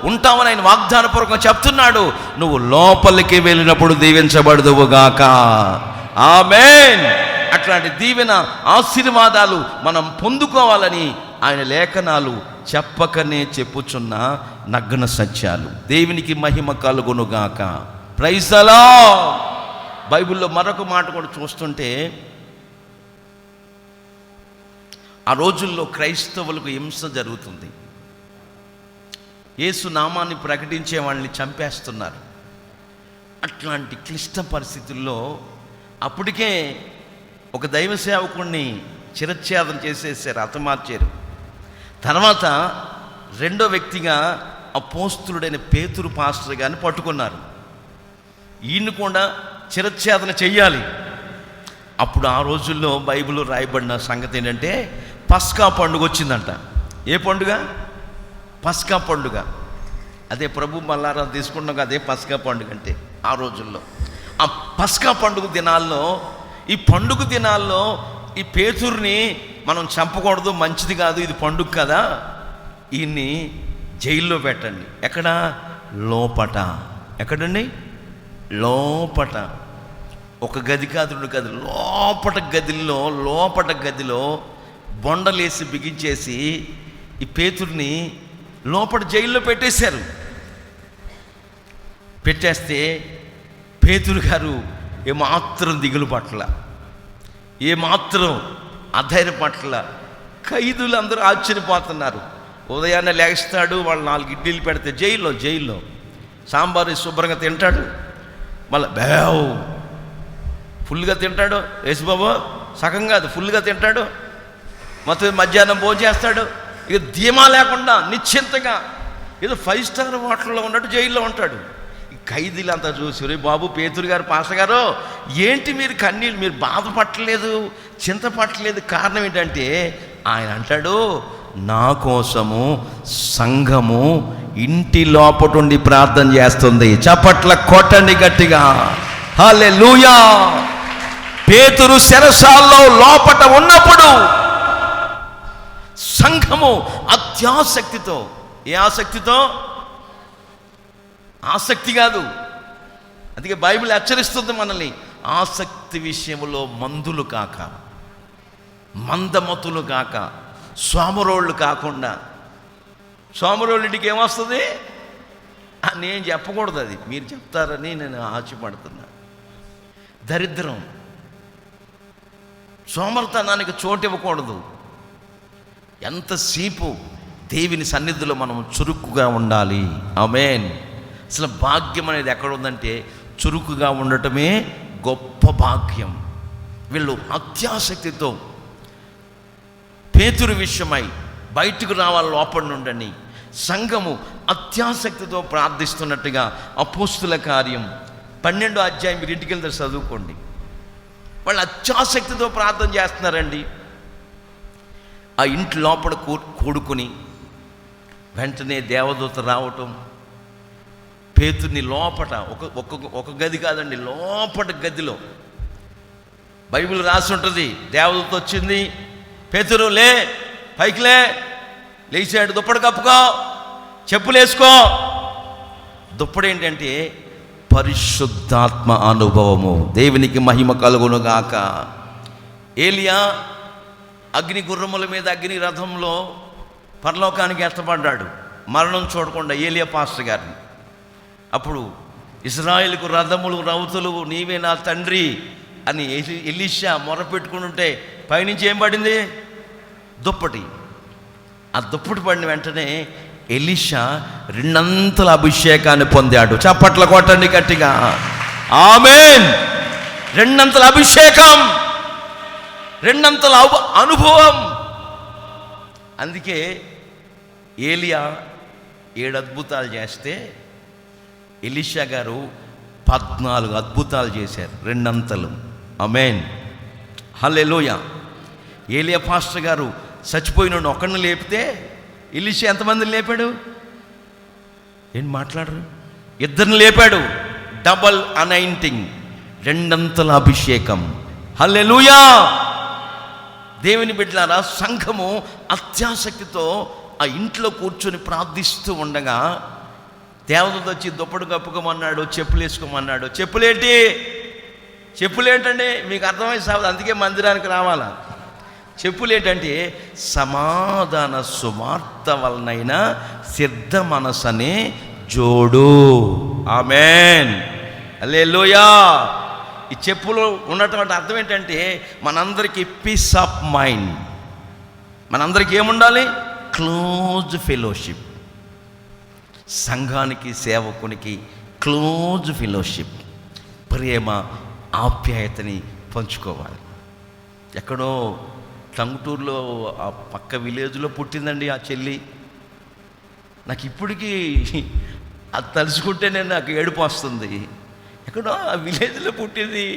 S1: ఉంటావని ఆయన వాగ్దానపూర్వకంగా చెప్తున్నాడు. నువ్వు లోపలికి వెళ్ళినప్పుడు దీవించబడదువుగాక. ఆమేన్. అట్లాంటి దీవెన, ఆశీర్వాదాలు మనం పొందుకోవాలని ఆయన లేఖనాలు చెప్పకనే చెప్పుచున్న నగ్న సత్యాలు. దేవునికి మహిమ కలుగునుగాక. Praise the Lord. బైబిల్లో మరొక మాట కూడా చూస్తుంటే, ఆ రోజుల్లో క్రైస్తవులకు హింస జరుగుతుంది. యేసు నామాన్ని ప్రకటించే వాళ్ళని చంపేస్తున్నారు. అట్లాంటి క్లిష్ట పరిస్థితుల్లో అప్పటికే ఒక దైవ సేవకుడిని చిరచ్ఛేదం చేసేసారు, హతమార్చారు. తర్వాత రెండో వ్యక్తిగా అపోస్తులుడైన పేతురు పాస్టర్ గారిని పట్టుకున్నారు. ఈయన్ని కూడా చిరచ్ఛేదన చెయ్యాలి. అప్పుడు ఆ రోజుల్లో బైబిల్లో రాయబడిన సంగతి ఏంటంటే, పస్కా పండుగ వచ్చిందంట. ఏ పండుగ? పస్కా పండుగ. అదే ప్రభు మల్లారా తీసుకున్నాం, అదే పస్కా పండుగ అంటే ఆ రోజుల్లో. ఆ పస్కా పండుగ దినాల్లో, ఈ పండుగ దినాల్లో ఈ పేతురుని మనం చంపకూడదు, మంచిది కాదు, ఇది పండుగ కదా, ఈయన్ని జైల్లో పెట్టండి. ఎక్కడ? లోపట. ఎక్కడండి? లోపట. ఒక గది కాదు, 2 గదులు. లోపట గదిలో బొండలేసి బిగించేసి ఈ పేతుర్ని లోపల జైల్లో పెట్టేశారు. పెట్టేస్తే పేతురు గారు ఏమాత్రం దిగులు పట్ల, ఏమాత్రం అధైర్యపట్ల. ఖైదులు అందరూ ఆశ్చర్యపోతున్నారు. ఉదయాన్నే లేస్తాడు, వాళ్ళు 4 ఇడ్లీలు పెడితే జైల్లో సాంబారు శుభ్రంగా తింటాడు. మళ్ళీ ఫుల్గా తింటాడు యేసుబాబు, సగం కాదు ఫుల్గా తింటాడు, మొత్తం మధ్యాహ్నం భోజనం చేస్తాడు. ఇక ధీమా లేకుండా నిశ్చింతగా ఏదో 5 స్టార్ హోటల్లో ఉన్నట్టు జైల్లో ఉంటాడు. ఈ ఖైదీలు అంతా చూసి, రే బాబు పేతురు గారు, పాస్టర్ గారు, ఏంటి మీరు కన్నీళ్ళు, మీరు బాధపట్టలేదు, చింతపట్టలేదు, కారణం ఏంటంటే ఆయన అంటాడు, నా కోసము సంఘము ఇంటి లోపటుండి ప్రార్థన చేస్తుంది. చప్పట్ల కొట్టండి గట్టిగా, హల్లెలూయా. పేతురు చెరసాల్లో లోపట ఉన్నప్పుడు సంఘము అత్యాసక్తితో, ఏ ఆసక్తితో? ఆసక్తి కాదు, అందుకే బైబిల్ హెచ్చరిస్తుంది మనల్ని, ఆసక్తి విషయంలో మందులు కాక, మందమతులు కాక, సోమరోళ్ళు కాకుండా. సోమరోళ్ళింటికి ఏమొస్తుంది? నేను చెప్పకూడదు, అది మీరు చెప్తారని నేను ఆశపడుతున్నా. దరిద్రం, సోమర్తనానికి చోటు ఇవ్వకూడదు. ఎంతసేపు దేవుని సన్నిధిలో మనం చురుకుగా ఉండాలి. ఆమేన్. అసలు భాగ్యం అనేది ఎక్కడ ఉందంటే చురుకుగా ఉండటమే గొప్ప భాగ్యం. వీళ్ళు అత్యాసక్తితో పేతురు విషయమై బయటకు రావాలి లోపల నుండని సంఘము అత్యాసక్తితో ప్రార్థిస్తున్నట్టుగా అపోస్తుల కార్యం 12వ అధ్యాయం మీరు ఇంటికి వెళ్తే చదువుకోండి. వాళ్ళు అత్యాసక్తితో ప్రార్థన చేస్తున్నారండి. ఆ ఇంటి లోపల కూడుకుని వెంటనే దేవదూత రావటం, పేతుర్ని లోపట ఒక గది కాదండి, లోపట గదిలో బైబిల్ రాసి ఉంటుంది. దేవదూత వచ్చింది, పేతురు లే, పైకి లేచాడు, దుప్పటి కప్పుకో, చెప్పులు వేసుకో. దుప్పటి ఏంటంటే పరిశుద్ధాత్మ అనుభవము. దేవునికి మహిమ కలుగునుగాక. ఏలియా అగ్ని గుర్రముల మీద అగ్ని రథంలో పరలోకానికి ఎత్తబడ్డాడు, మరణం చూడకుండా, ఏలియా పాస్టర్ గారిని. అప్పుడు ఇశ్రాయేలుకు రథములు రౌతులు నీవే నా తండ్రి అని ఎలీషా మొరపెట్టుకుని ఉంటే పైనుంచి ఏం పడింది? దుప్పటి. ఆ దుప్పటి పడిన వెంటనే ఎలీషా 2 అంతల అభిషేకాన్ని పొందాడు. చప్పట్ల కొట్టండి గట్టిగా, ఆమేన్. 2 అంతల అభిషేకం, 2 అంతల అనుభవం. అందుకే ఏలియా 7 అద్భుతాలు చేస్తే ఎలీషా గారు 14 అద్భుతాలు చేశారు, 2 అంతలు. ఆమేన్, హల్లెలూయా. ఏలియా పాస్టర్ గారు చచ్చిపోయిన ఒకరిని లేపితే ఎలీషా ఎంతమందిని లేపాడు? ఏం మాట్లాడరు? 2 లేపాడు. డబల్ అనైంటింగ్, 2 అంతల అభిషేకం. హల్లెలూయా. దేవుని బిడ్డలారా, సంఘము అత్యాసక్తితో ఆ ఇంట్లో కూర్చొని ప్రార్థిస్తూ ఉండగా దేవదూత వచ్చి దుప్పటి కప్పుకోమన్నాడు, చెప్పులు వేసుకోమన్నాడు. చెప్పులేంటండి? మీకు అర్థమై సాగు, అందుకే మందిరానికి రావాలా. చెప్పులేంటంటే సమాధాన సువార్త వలనైనా సిద్ధ మనసనే జోడు. ఆమేన్, హల్లెలూయా. ఈ చెప్పులు ఉన్నటువంటి అర్థం ఏంటంటే మనందరికీ పీస్ ఆఫ్ మైండ్. మనందరికీ ఏముండాలి? Close fellowship. సంఘానికి సేవకునికి క్లోజ్ ఫెలోషిప్, ప్రేమ ఆప్యాయతని పంచుకోవాలి. ఎక్కడో టంగుటూరులో ఆ పక్క విలేజ్లో పుట్టిందండి ఆ చెల్లి. నాకు ఇప్పటికీ అది తలుచుకుంటేనే నాకు ఏడుపు వస్తుంది. ఎక్కడో ఆ విలేజ్లో పుట్టింది.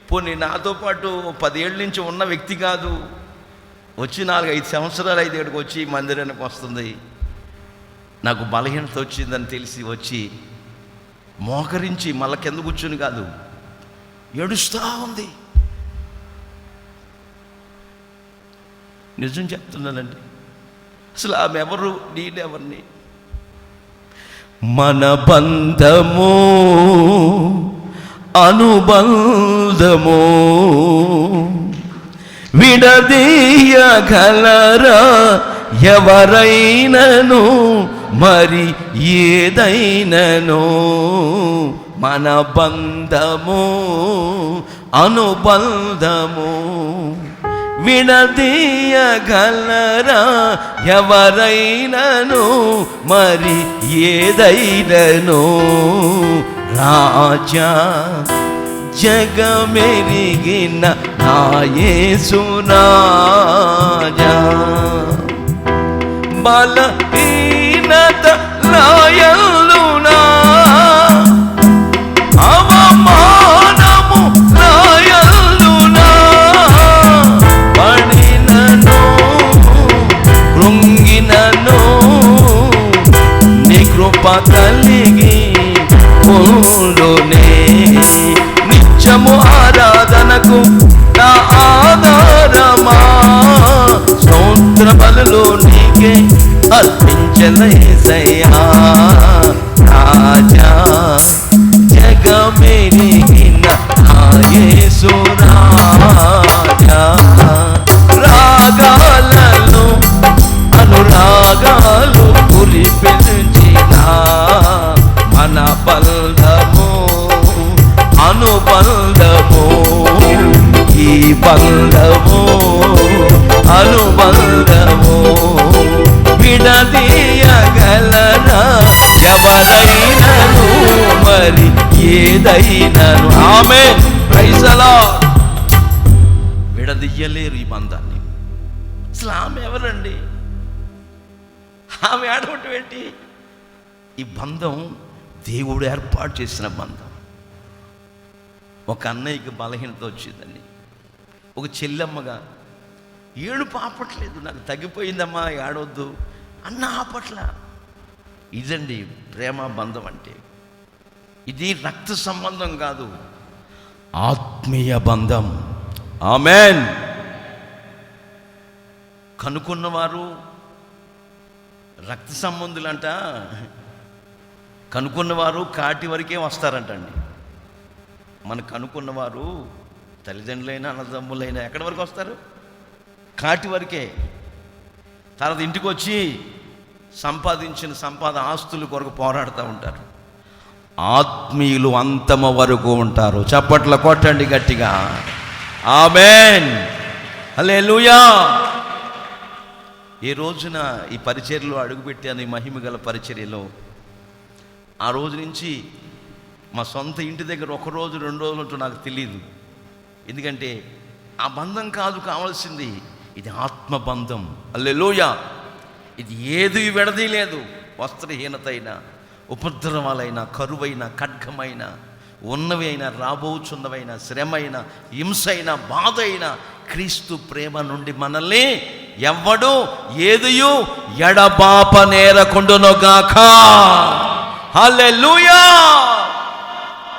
S1: పోనీ నాతో పాటు 10 ఏళ్ళ నుంచి ఉన్న వ్యక్తి కాదు, వచ్చి 4-5 సంవత్సరాలు అయితే ఇక్కడికి వచ్చి మందిరానికి వస్తుంది. నాకు బలహీనత వచ్చిందని తెలిసి వచ్చి మోకరించి మళ్ళీ కింద కూర్చుని కాదు, ఏడుస్తూ ఉంది. నిజం చెప్తున్నానండి. అసలు ఆమె ఎవరు, నేనెవరిని? మన బంధము అనుబంధము విడదీయగలరా ఎవరైనను, మరి ఏదైనను. మన బంధము అనుబంధము విడదీయగలరా ఎవరైనను, మరి ఏదైనను. రాజా జగమెరిగిన నా యేసురాజా, బలహీనత నాయందునా, అవమానము నాయందునా పడినను కృంగినను, నీ కృప కలిగి ఉండునే. నిత్యము ఆరాధనకు నా ఆధారమా, స్తోత్ర బలులు నీకే అర్పించిన యేసయ్యా రాజా, జగమెరిగిన నా యేసు రాజా. రాగాలను అనురాగాలు కురిపించిన మన బంధము అనుబంధము, ఈ బంధము అనుబంధము విడదీయగలరా ఎవరైనను, మరి ఏదైనను. ఆమేన్, ప్రైజ్ ది లార్డ్. విడదీయలేరు ఈ బంధాన్ని. అసలు ఆమె ఎవరండి? ఆమె ఆడవటం ఏంటి? ఈ బంధం దేవుడు ఏర్పాటు చేసిన బంధం. ఒక అన్నయ్యకి బలహీనత వచ్చిందండి, ఒక చెల్లెమ్మగా ఏడుపు ఆపట్లేదు, నాకు తగ్గిపోయిందమ్మా ఏడవద్దు అన్న ఆపట్ల. ఇదండి ప్రేమ బంధం అంటే. ఇది రక్త సంబంధం కాదు, ఆత్మీయ బంధం. ఆమేన్. కనుక్కున్నవారు రక్త సంబంధులంట, కనుక్కున్నవారు కాటి వరకే వస్తారంటండి. మనకు కనుక్కున్నవారు తల్లిదండ్రులైనా అన్నదమ్ములైనా ఎక్కడి వరకు వస్తారు? కాటి వరకే. తర్వాత ఇంటికి వచ్చి సంపాదించిన ఆస్తుల కొరకు పోరాడుతూ ఉంటారు. ఆత్మీయులు అంతమ వరకు ఉంటారు. చప్పట్ల కొట్టండి గట్టిగా. ఆమేన్, హల్లెలూయా. ఏ రోజున ఈ పరిచర్యలో అడుగుపెట్టాను, ఈ మహిమ గల పరిచర్యలో, ఆ రోజు నుంచి మా సొంత ఇంటి దగ్గర 1 రోజు 2 రోజులు ఉంటూ నాకు తెలియదు. ఎందుకంటే ఆ బంధం కాదు కావాల్సింది, ఇది ఆత్మబంధం. హల్లెలూయా. ఇది ఏది విడదీయలేదు. వస్త్రహీనత అయినా, ఉపద్రవాలైనా, కరువైన, ఖడ్గమైన, ఉన్నవి అయినా, రాబోచున్నవైనా, శ్రమైన, హింస అయినా, బాధ అయినా, క్రీస్తు ప్రేమ నుండి మనల్ని ఎవ్వడు ఏదియు ఎడబాప నేరకుండునుగాక. హల్లెలూయా.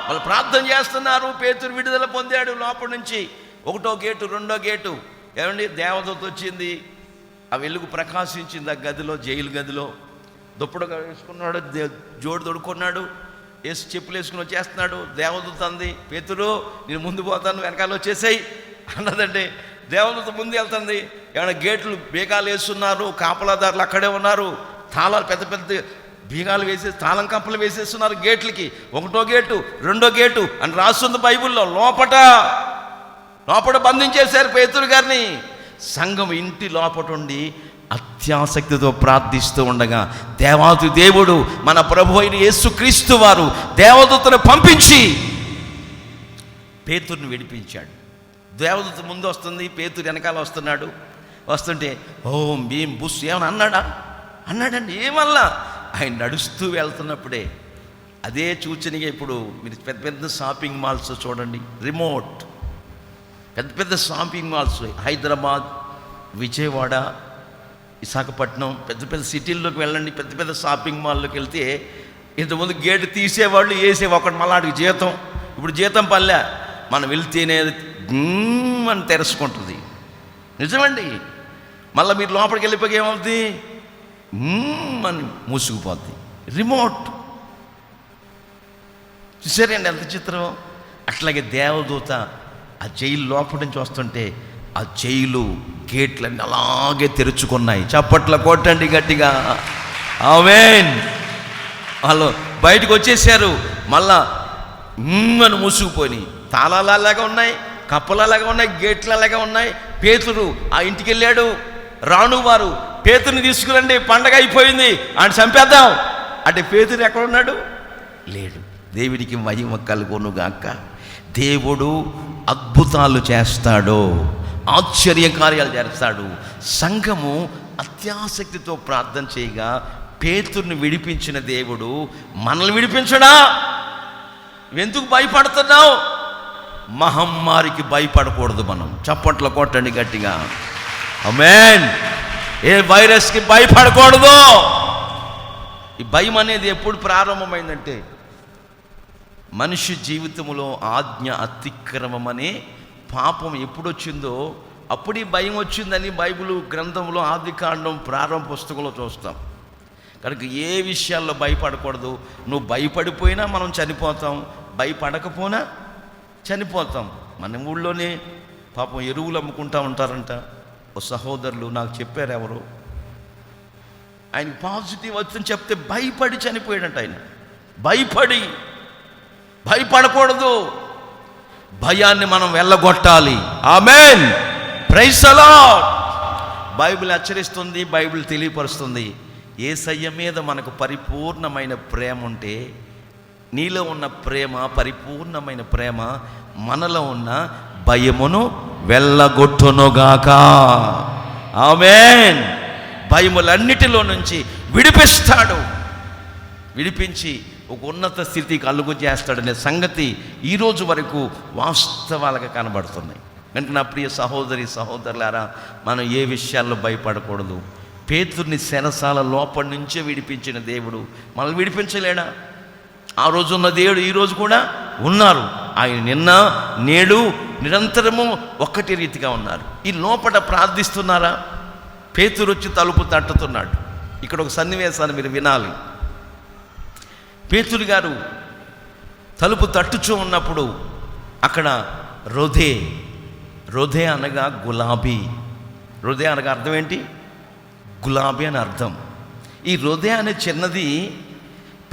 S1: వాళ్ళు ప్రార్థన చేస్తున్నారు. పేతురు విడుదల పొందాడు లోపల నుంచి. 1వ గేటు 2వ గేటు ఏమండి, దేవదూత వచ్చింది, ఆ వెలుగు ప్రకాశించింది ఆ గదిలో, జైలు గదిలో. దుప్పడుగా వేసుకున్నాడు, జోడు తొడుక్కున్నాడు, వేసి చెప్పులు వేసుకుని వచ్చేస్తున్నాడు. దేవదూత అంది, పేతురు నేను ముందు పోతాను, వెనకాల వచ్చేసాయి అన్నదండి. దేవదూత ముందు వెళ్తుంది. ఏమైనా గేట్లు బీగాలు వేస్తున్నారు, కాపలాదారులు అక్కడే ఉన్నారు, తాళాలు పెద్ద పెద్ద బీగాలు వేసేసి తాళం కంపలు వేసేస్తున్నారు గేట్లకి. 1వ గేటు 2వ గేటు అని రాస్తుంది బైబిల్లో. లోపట బంధించేశారు పేతురు గారిని. సంఘం ఇంటి లోపట ఉండి అత్యాసక్తితో ప్రార్థిస్తూ ఉండగా దేవాది దేవుడు మన ప్రభు అయిన యేసుక్రీస్తు వారు దేవదూతను పంపించి పేతురుని విడిపించాడు. దేవదూత ముందు వస్తుంది, పేతురు వెనకాల వస్తున్నాడు. వస్తుంటే ఓం భీం బుస్ ఏమని అన్నాడండి. ఏమల్లా ఆయన నడుస్తూ వెళ్తున్నప్పుడే అదే సూచనగా ఇప్పుడు మీరు పెద్ద పెద్ద షాపింగ్ మాల్స్ చూడండి, రిమోట్ పెద్ద పెద్ద షాపింగ్ మాల్స్, హైదరాబాద్, విజయవాడ, విశాఖపట్నం, పెద్ద పెద్ద సిటీల్లోకి వెళ్ళండి. పెద్ద పెద్ద షాపింగ్ మాల్లోకి వెళ్తే ఇంతకుముందు గేటు తీసేవాళ్ళు, ఒకటి మళ్ళాడికి జీతం. ఇప్పుడు జీతం పల్లె, మనం వెళ్తేనే అని తెరుచుకుంటుంది. నిజమండి. మళ్ళీ మీరు లోపలికి వెళ్ళిపోయి ఏమవుతుంది, అని మూసుకుపోద్ది. రిమోట్ చూసారండి ఎంత చిత్రం. అట్లాగే దేవదూత ఆ జైలు లోపల నుంచి వస్తుంటే ఆ జైలు గేట్లన్నీ అలాగే తెరుచుకున్నాయి. చప్పట్ల కొట్టండి గట్టిగా. ఆమేన్. వాళ్ళు బయటకు వచ్చేసారు. మళ్ళా అని మూసుకుపోయి తాళాలు అలాగా ఉన్నాయి, కప్పలు అలాగా ఉన్నాయి, గేట్లు అలాగా ఉన్నాయి. పేతురు ఆ ఇంటికి వెళ్ళాడు. రాణువారు పేతురుని తీసుకురండి, పండగ అయిపోయింది, ఆయన చంపేద్దాం అంటే పేతురు ఎక్కడ ఉన్నాడు? లేడు. దేవుడికి మహిమ కలుగునుగాక. దేవుడు అద్భుతాలు చేస్తాడు, ఆశ్చర్య కార్యాలు చేస్తాడు. సంఘము అత్యాసక్తితో ప్రార్థన చేయగా పేతురుని విడిపించిన దేవుడు మనల్ని విడిపించడా? ఎందుకు భయపడుతున్నావు? మహమ్మారికి భయపడకూడదు. మనం చప్పట్లు కొట్టండి గట్టిగా, ఆమేన్. ఏ వైరస్కి భయపడకూడదు. ఈ భయం అనేది ఎప్పుడు ప్రారంభమైందంటే మనిషి జీవితంలో ఆజ్ఞ అతిక్రమం అనే పాపం ఎప్పుడు వచ్చిందో అప్పుడు ఈ భయం వచ్చిందని బైబిల్ గ్రంథంలో ఆదికాండం ప్రారంభ పుస్తకంలో చూస్తాం. కనుక ఏ విషయాల్లో భయపడకూడదు. నువ్వు భయపడిపోయినా మనం చనిపోతాం, భయపడకపోయినా చనిపోతాం. మన ఊళ్ళోనే పాపం ఎరువులు అమ్ముకుంటూ ఉంటారంట. ఓ సహోదరులు నాకు చెప్పారు, ఎవరు ఆయనకి పాజిటివ్ వచ్చిందని చెప్తే భయపడి చనిపోయాడంట. ఆయన భయపడకూడదు. భయాన్ని మనం వెళ్ళగొట్టాలి. Amen, praise the lord. Bible హెచ్చరిస్తుంది, బైబిల్ తెలియపరుస్తుంది. యేసయ్య మీద మనకు పరిపూర్ణమైన ప్రేమ ఉంటే, నీలో ఉన్న ప్రేమ, పరిపూర్ణమైన ప్రేమ మనలో ఉన్న భయమును వెళ్ళగొట్టునుగాక. ఆమేన్. భయములన్నిటిలో నుంచి విడిపిస్తాడు. విడిపించి ఒక ఉన్నత స్థితికి కలుగు చేస్తాడనే సంగతి ఈరోజు వరకు వాస్తవాలుగా కనబడుతున్నాయి. కనుక నా ప్రియ సహోదరి సహోదరులారా, మనం ఏ విషయాల్లో భయపడకూడదు. పేతుర్ని చెరసాల లోపల నుంచే విడిపించిన దేవుడు మనల్ని విడిపించలేడా? ఆ రోజు ఉన్న దేవుడు ఈరోజు కూడా ఉన్నారు. ఆయన నిన్న నేడు నిరంతరము ఒక్కటి రీతిగా ఉన్నారు. ఈ లోపల ప్రార్థిస్తున్నారా? పేతురు వచ్చి తలుపు తట్టుతున్నాడు. ఇక్కడ ఒక సన్నివేశాన్ని మీరు వినాలి. పేతురు గారు తలుపు తట్టుచూ ఉన్నప్పుడు అక్కడ రొదే అనగా గులాబీ. రొదే అనగా అర్థం ఏంటి? గులాబీ అని అర్థం. ఈ రొదే అనే చిన్నది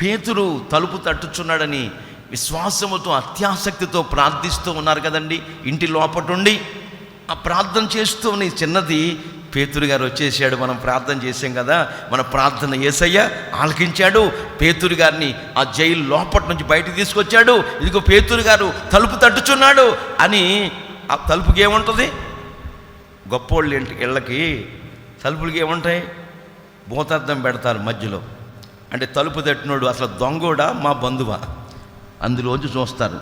S1: పేతురు తలుపు తట్టుచున్నాడని విశ్వాసముతో అత్యాసక్తితో ప్రార్థిస్తూ ఉన్నారు కదండి. ఇంటి లోపటుండి ఆ ప్రార్థన చేస్తూ ఉన్న ఈ చిన్నది పేతురు గారు వచ్చేసాడు. మనం ప్రార్థన చేసాం కదా, మన ప్రార్థన యేసయ్య ఆలకించాడు. పేతురు గారిని ఆ జైలు లోపటి నుంచి బయటికి తీసుకొచ్చాడు. ఇదిగో పేతురు గారు తలుపు తట్టుచున్నాడు అని. ఆ తలుపుకి ఏముంటుంది? గొప్పోళ్ళ ఇళ్ళకి తలుపులకి ఏముంటాయి? భూతార్థం పెడతారు మధ్యలో. అంటే తలుపు తట్టినోడు అసలు దొంగోడా మా బంధువా అందులోంచి చూస్తారు.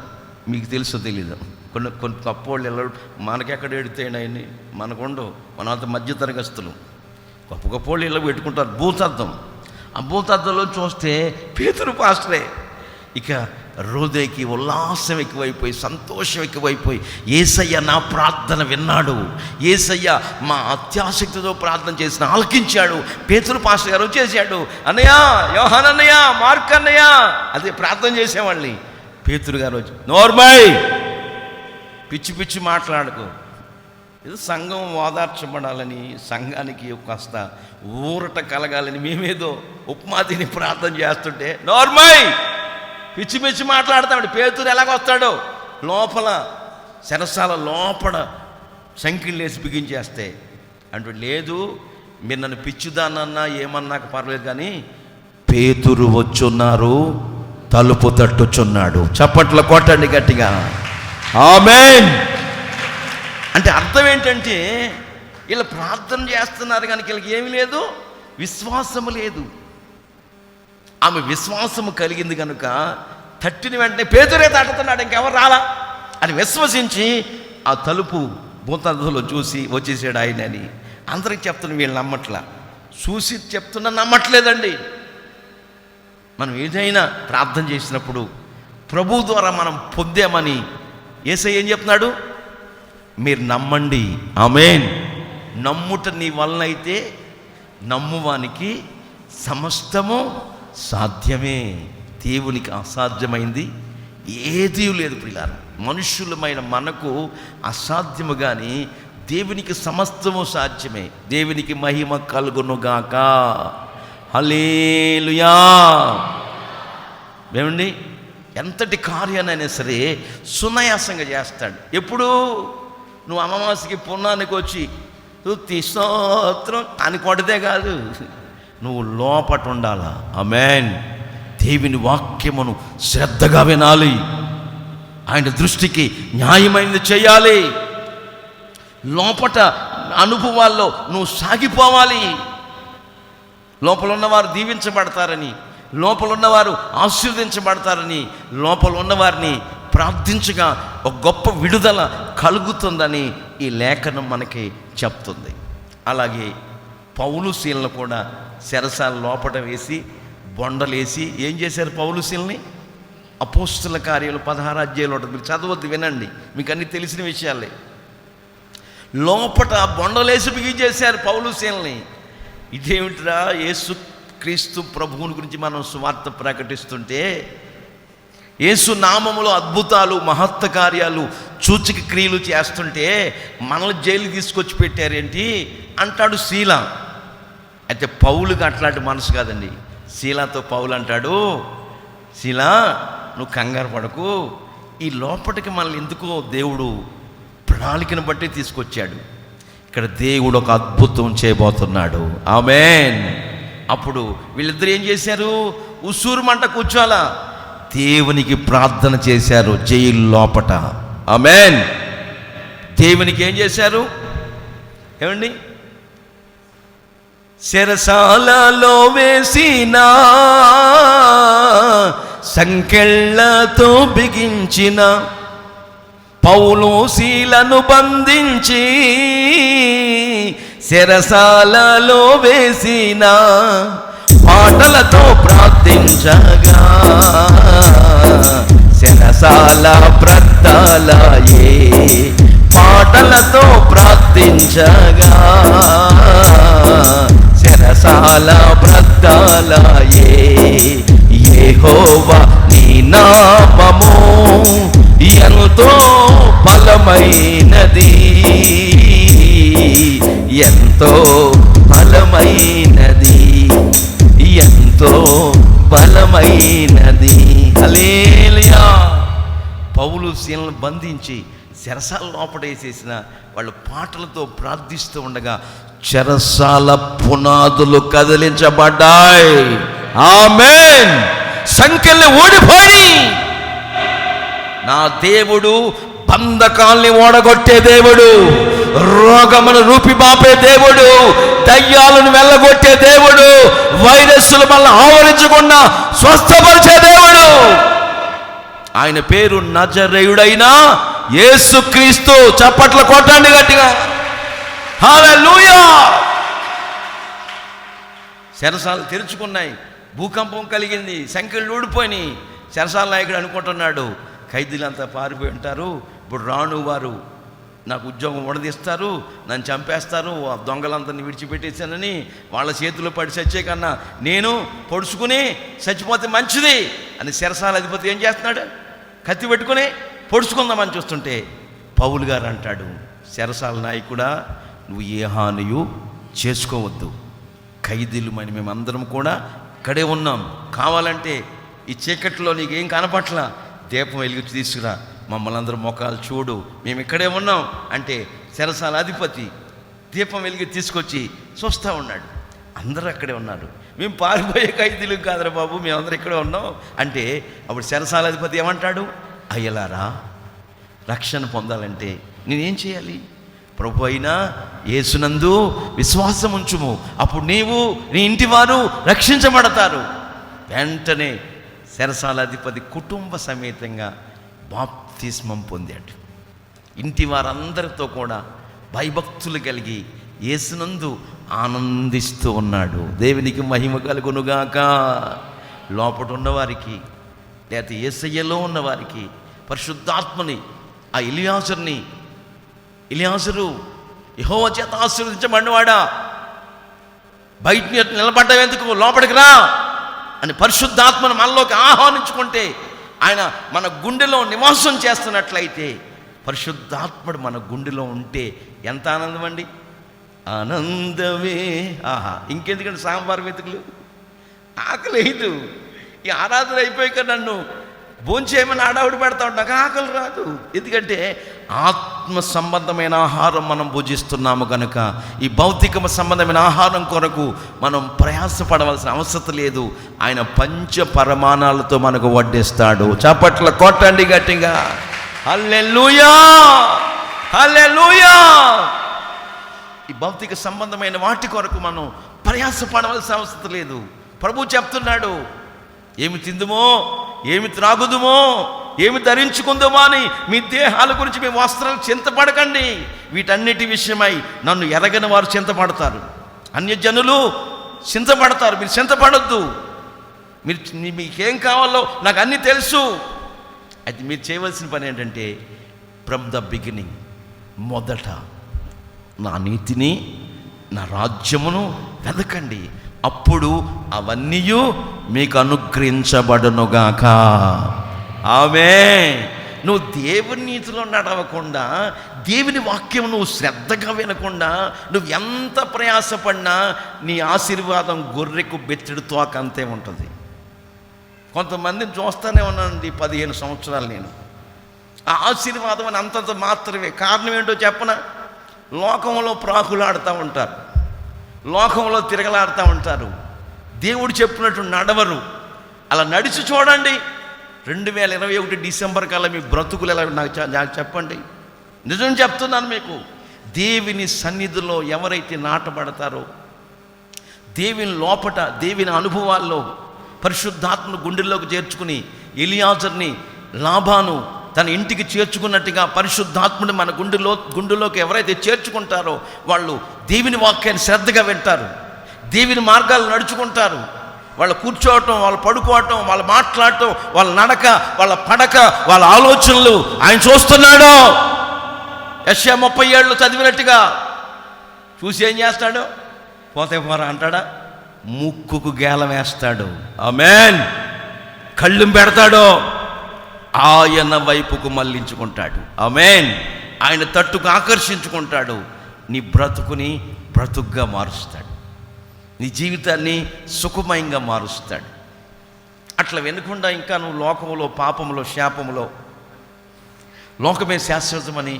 S1: మీకు తెలుసో తెలీదు. కొన్ని గొప్పోళ్ళు వెళ్ళడు. మనకెక్కడ ఎడితేనని మనకుండవు. మన అంత మధ్యతరగస్తులు గొప్పోళ్ళు ఇళ్ళ పెట్టుకుంటారు భూతార్థం. ఆ భూతార్థంలో చూస్తే పేతురు పాస్టరే. ఇక హృదయకి ఉల్లాసం ఎక్కువైపోయి, సంతోషం ఎక్కువైపోయి, యేసయ్య నా ప్రార్థన విన్నాడు, యేసయ్య మా అత్యాసక్తితో ప్రార్థన చేసిన ఆలకించాడు. పేతురు పాస్టర్ గారు వచ్చేసాడు. అన్నయ్య, యోహాన్ అన్నయ్య, మార్క్ అన్నయ్య, అదే ప్రార్థన చేసేవాళ్ళని. పేతురు గారు వచ్చి, నోర్మై, పిచ్చి మాట్లాడుకో. ఇది సంఘం ఓదార్చబడాలని, సంఘానికి కాస్త ఊరట కలగాలని మేమేదో ఉప్మా తిని ప్రార్థన చేస్తుంటే నోర్మై పిచ్చి మాట్లాడతాడు. పేతురు ఎలాగొస్తాడో లోపల చెరసాల లోపల సంఖ్యలు వేసి బిగించేస్తే అంటూ, లేదు మీరు నన్ను పిచ్చిదానన్నా ఏమన్నాక పర్లేదు, కానీ పేతురు వచ్చున్నారు, తలుపు తట్టుచున్నాడు. చప్పట్లు కొట్టండి గట్టిగా, ఆమేన్. అంటే అర్థం ఏంటంటే వీళ్ళు ప్రార్థన చేస్తున్నారు కానీ వీళ్ళకి ఏమీ లేదు, విశ్వాసము లేదు. ఆమె విశ్వాసము కలిగింది కనుక తట్టిన వెంటనే పేతురే తట్టుతున్నాడు, ఇంకెవరు రాలా అని విశ్వసించి ఆ తలుపు భూతార్థంలో చూసి వచ్చేసాడు ఆయన అని అందరికి చెప్తున్నా. వీళ్ళు నమ్మట్లా, చూసి చెప్తున్నా నమ్మట్లేదండి. మనం ఏదైనా ప్రార్థన చేసినప్పుడు ప్రభు ద్వారా మనం పొందామని యేసయ్య ఏం చెప్తున్నాడు? మీరు నమ్మండి, ఆమేన్. నమ్ముట నీ వలన అయితే నమ్మువానికి సమస్తము సాధ్యమే. దేవునికి అసాధ్యమైంది ఏదీ లేదు ప్రియులారా. మనుషులమైన మనకు అసాధ్యము కానీ దేవునికి సమస్తము సాధ్యమే. దేవునికి మహిమ కలుగునుగాక, హల్లెలూయా. ఏమండి, ఎంతటి కార్యాన్నైనా సరే సునాయాసంగా చేస్తాడు. ఎప్పుడు నువ్వు అమావాస్యకి పున్నానికి వచ్చి స్తుతి స్తోత్రం అని కొడితే కాదు, నువ్వు లోపట ఉండాలా. ఆమేన్. దేవుని వాక్యమును శ్రద్ధగా వినాలి. ఆయన దృష్టికి న్యాయమైనది చేయాలి. లోపట అనుభవాల్లో నువ్వు సాగిపోవాలి. లోపల ఉన్నవారు దీవించబడతారని, లోపల ఉన్నవారు ఆశీర్వదించబడతారని, లోపల ఉన్నవారిని ప్రార్థించగా ఒక గొప్ప విడుదల కలుగుతుందని ఈ లేఖనం మనకి చెప్తుంది. అలాగే పౌలు శీలను కూడా చెరసాల లోపట వేసి బొండలేసి ఏం చేశారు పౌలు శీలని? అపోస్తుల కార్యాలు 16 అధ్యాయంలో ఉంటుంది, మీరు చదవద్దు, వినండి, మీకు అన్నీ తెలిసిన విషయాలే. లోపట బొండలేసి బిగించేశారు పౌలు శీలని. ఇదేమిట్రా, యేసు క్రీస్తు ప్రభువుని గురించి మనం సువార్త ప్రకటిస్తుంటే, యేసు నామములో అద్భుతాలు మహత్త కార్యాలు సూచక క్రియలు చేస్తుంటే మనల్ని జైలు తీసుకొచ్చి పెట్టారేంటి అంటాడు శీల. అయితే పౌలుకి అట్లాంటి మనసు కాదండి. శీలాతో పౌలు అంటాడు, శీలా నువ్వు కంగారు పడకు, ఈ లోపటికి మనల్ని ఎందుకో దేవుడు ప్రణాళికను బట్టి తీసుకొచ్చాడు. ఇక్కడ దేవుడు ఒక అద్భుతం చేయబోతున్నాడు. ఆమేన్. అప్పుడు వీళ్ళిద్దరు ఏం చేశారు? ఉసూరుమంట కూర్చోాలా, దేవునికి ప్రార్థన చేశారు జైలు లోపట. ఆమేన్. దేవునికి ఏం చేశారు? ఏమండి? చెరసాలలో వేసిన, సంకెళ్ళతో బిగించిన, పౌలు శీలను బంధించి చెరసాలలో వేసిన, పాటలతో ప్రార్థించగా చెరసాల బ్రద్దలాయే, పాటలతో ప్రార్థించగా చెరసాల బ్రద్దలాయే. యెహోవా నీ నామము ఎంతో బలమైనది, ఎంతో బలమైనది, ఎంతో బలమైనది. హల్లెలూయా. పౌలు శీలను బంధించి చెరసాల లోపడేసేసిన వాళ్ళు పాటలతో ప్రార్థిస్తూ ఉండగా చెరసాల పునాదులు కదిలించబడ్డాయి. ఆమేన్. సంఖ్యల్ని ఓడిపోయి, నా దేవుడు బంధకాల్ని ఓడగొట్టే దేవుడు, రోగమును రూపిబాపే దేవుడు, దయ్యాలను వెళ్ళగొట్టే దేవుడు, వైరస్సులు మళ్ళీ ఆవరించకుండా స్వస్థపరిచే దేవుడు. ఆయన పేరు నజరేయుడైన యేసుక్రీస్తు. చప్పట్లు కొట్టండి గట్టిగా. హల్లెలూయా. చెరసాలు తెరుచుకున్నాయి, భూకంపం కలిగింది, సంఖ్యలు ఊడిపోయినాయి. చెరసాల నాయకుడు అనుకుంటున్నాడు, ఖైదీలంతా పారిపోయి ఉంటారు, ఇప్పుడు రాను వారు నాకు ఉద్యోగం ఉడదీస్తారు, నన్ను చంపేస్తారు, ఆ దొంగలందరినీ విడిచిపెట్టేశానని వాళ్ళ చేతిలో పడి చచ్చే కన్నా నేను పొడుచుకుని చచ్చిపోతే మంచిది అని చెరసాల అధిపతి ఏం చేస్తున్నాడు? కత్తి పెట్టుకుని పొడుచుకుందామని చూస్తుంటే పౌలు గారు అంటాడు, చెరసాల నాయకుడా నువ్వు ఏ హానియు చేసుకోవద్దు, ఖైదీలు మరి మేమందరం కూడా ఇక్కడే ఉన్నాం, కావాలంటే ఈ చీకట్లో నీకేం కనపట్ల దీపం వెలిగించి తీసుకురా, మమ్మల్ని అందరూ మొఖాలు చూడు, మేము ఇక్కడే ఉన్నాం అంటే చెరసాల అధిపతి దీపం వెలిగి తీసుకొచ్చి చూస్తూ ఉన్నాడు. అందరూ అక్కడే ఉన్నారు, మేము పారిపోయే ఖైదీలు కాదురా బాబు, మేమందరూ ఇక్కడే ఉన్నాం అంటే అప్పుడు చెరసాల అధిపతి ఏమంటాడు? అయ్యలారా, రక్షణ పొందాలంటే నేనేం చేయాలి? ప్రభు అయినా యేసునందు విశ్వాసం ఉంచుము, అప్పుడు నీవు నీ ఇంటి వారు రక్షించబడతారు. వెంటనే చెరసాల అధిపతి కుటుంబ సమేతంగా బాప్తిస్మం పొందాడు. ఇంటి వారందరితో కూడా భయభక్తులు కలిగి యేసునందు ఆనందిస్తూ ఉన్నాడు. దేవునికి మహిమ కలుగునుగాక. లోపట ఉన్నవారికి లేకపోతే యేసయ్యలో ఉన్నవారికి పరిశుద్ధాత్మని, ఆ ఎలియాజరు యెహోవా చేత ఆశీర్వదించబడినవాడా, బయటని నిలబడ్డం ఎందుకు, లోపలికి రా అని పరిశుద్ధాత్మను మనలోకి ఆహ్వానించుకుంటే, ఆయన మన గుండెలో నివాసం చేస్తున్నట్లయితే, పరిశుద్ధాత్ముడు మన గుండెలో ఉంటే ఎంత ఆనందం అండి, ఆనందమే. ఆహా, ఇంకెందుకంటే సాంబార్ వెతుకులు, ఆకలి లేదు. ఈ ఆరాధన అయిపోయాక నన్ను భోంచేయమని ఆడావిడి పెడతా ఉంటా, నాకు ఆకలి రాదు. ఎందుకంటే ఆత్మ సంబంధమైన ఆహారం మనం భుజిస్తున్నాము కనుక ఈ భౌతిక సంబంధమైన ఆహారం కొరకు మనం ప్రయాసపడవలసిన అవసరం లేదు. ఆయన పంచ పరమాణాలతో మనకు వడ్డిస్తాడు. చప్పట్ల కొట్టండి గట్టిగా. హల్లెలూయా, హల్లెలూయా. ఈ భౌతిక సంబంధమైన వాటి కొరకు మనం ప్రయాసపడవలసిన అవసరం లేదు. ప్రభు చెప్తున్నాడు, ఏమి తిందుమో, ఏమి త్రాగుదుమో, ఏమి ధరించుకుందామో అని మీ దేహాల గురించి మీ వస్త్రాలు చింతపడకండి. వీటన్నిటి విషయమై నన్ను ఎరగని వారు చింతపడతారు, అన్యజనులు చింతపడతారు. మీరు చింతపడొద్దు. మీకేం కావాలో నాకు అన్నీ తెలుసు. అయితే మీరు చేయవలసిన పని ఏంటంటే, ఫ్రమ్ ద బిగినింగ్, మొదట నా నీతిని, నా రాజ్యమును వెదకండి, అప్పుడు అవన్నీ మీకు అనుగ్రహించబడునుగాక. ఆమేన్. నువ్వు దేవుని నీతిలో నడవకుండా, దేవుని వాక్యం నువ్వు శ్రద్ధగా వినకుండా, నువ్వు ఎంత ప్రయాసపడినా నీ ఆశీర్వాదం గొర్రెకు బెత్తెడు తోక అంతే ఉంటుంది. కొంతమందిని చూస్తూనే ఉన్నానండి 15 సంవత్సరాలు నేను. ఆ ఆశీర్వాదం అని అంతంత మాత్రమే. కారణం ఏంటో చెప్పనా? లోకంలో ప్రాకులాడుతూ ఉంటారు, లోకంలో తిరగలాడుతూ ఉంటారు, దేవుడు చెప్పినట్టు నడవరు. అలా నడిచి చూడండి, 2021 డిసెంబర్ కల్లా మీ బ్రతుకులు ఎలా నాకు చెప్పండి. నిజం చెప్తున్నాను మీకు. దేవుని సన్నిధిలో ఎవరైతే నాటబడతారో, దేవుని లోపట, దేవుని అనుభవాల్లో పరిశుద్ధాత్మను గుండెల్లోకి చేర్చుకుని, ఎలియాజర్ని లాబాను తన ఇంటికి చేర్చుకున్నట్టుగా పరిశుద్ధాత్ముని మన గుండెలోకి ఎవరైతే చేర్చుకుంటారో వాళ్ళు దేవుని వాక్యాన్ని శ్రద్ధగా వింటారు, దేవుని మార్గాలు నడుచుకుంటారు. వాళ్ళు కూర్చోవటం, వాళ్ళు పడుకోవటం, వాళ్ళు మాట్లాడటం, వాళ్ళ నడక, వాళ్ళ పడక, వాళ్ళ ఆలోచనలు ఆయన చూస్తున్నాడు. యెషయా 30 ఏళ్ళు చదివినట్టుగా చూసి ఏం చేస్తాడు? పోతే పోరా అంటాడా? ముక్కుకు గేలం వేస్తాడు. ఆమేన్. కళ్ళు పెడతాడు, ఆయన వైపుకు మళ్ళించుకుంటాడు. ఆమేన్. ఆయన తట్టుకు ఆకర్షించుకుంటాడు. నీ బ్రతుకుని బ్రతుకుగా మారుస్తాడు, నీ జీవితాన్ని సుఖమయంగా మారుస్తాడు. అట్లా వినకుండా ఇంకా నువ్వు లోకంలో, పాపంలో, శాపంలో, లోకమే శాశ్వతమని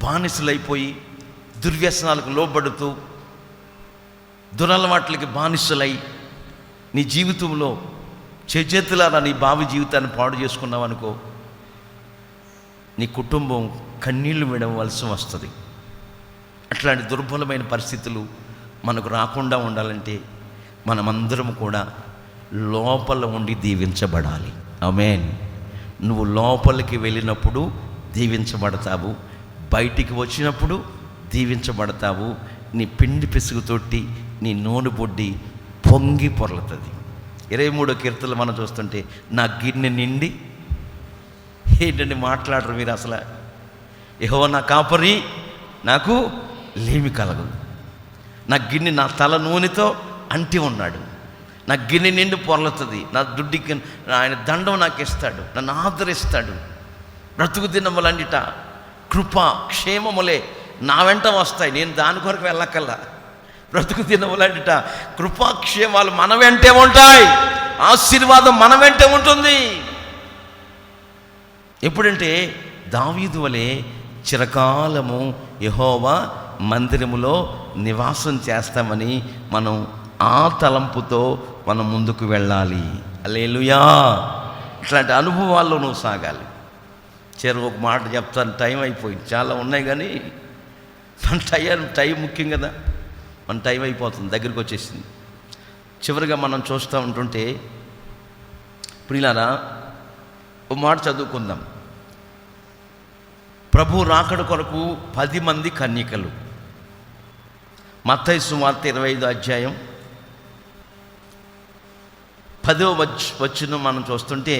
S1: బానిసలైపోయి దుర్వ్యసనాలకు లోబడుతూ దురలవాట్లకి బానిసలై నీ జీవితంలో చేతులారా నీ భావి జీవితాన్ని పాడు చేసుకున్నావు అనుకో, నీ కుటుంబం కన్నీళ్లు విడవలసి వస్తుంది. అట్లాంటి దుర్బలమైన పరిస్థితులు మనకు రాకుండా ఉండాలంటే మనమందరం కూడా లోపల ఉండి దీవించబడాలి. ఆమేన్. నువ్వు లోపలికి వెళ్ళినప్పుడు దీవించబడతావు, బయటికి వచ్చినప్పుడు దీవించబడతావు. నీ పిండి పిసుగుతోటి నీ నూనె బొడ్డి పొంగి పొర్లుతుంది. 23వ కీర్తనలు మనం చూస్తుంటే, నా గిన్నె నిండి, ఏంటండి మాట్లాడరు మీరు అసలు? యెహోవా నా కాపరి, నాకు లేమి కలగదు. నా గిన్నె, నా తల నూనెతో అంటి ఉన్నాడు. నా గిన్నె నిండి పొర్లుతుంది. నా దుడ్డికి ఆయన దండం నాకు ఇస్తాడు, నన్ను ఆదరిస్తాడు. బ్రతుకు దినములన్నిట కృప క్షేమములే నా వెంట వస్తాయి. నేను దాని కొరకు వెళ్ళకల్లా. బ్రతుకు దినములన్నిట కృపాక్షేమాలు మన వెంటే ఉంటాయి, ఆశీర్వాదం మన వెంటే ఉంటుంది. ఎప్పుడంటే దావీదు వలె చిరకాలము యెహోవా మందిరములో నివాసం చేస్తామని మనం ఆ తలంపుతో మనం ముందుకు వెళ్ళాలి. హల్లెలూయా. ఇట్లాంటి అనుభవాల్లో నువ్వు సాగాలి. ఒక మాట చెప్తాను, టైం అయిపోయింది. చాలా ఉన్నాయి కానీ మన టైం ముఖ్యం కదా. మన టైం అయిపోతుంది, దగ్గరికి వచ్చేసింది. చివరిగా మనం చూస్తూ ఉంటుంటే, ప్రియులారా, ఒక మాట చదువుకుందాం. ప్రభు రాకడ కొరకు 10 మంది కన్యకలు. మత్తయి సువార్త 25వ అధ్యాయం 10వ వచనం మనం చూస్తుంటే,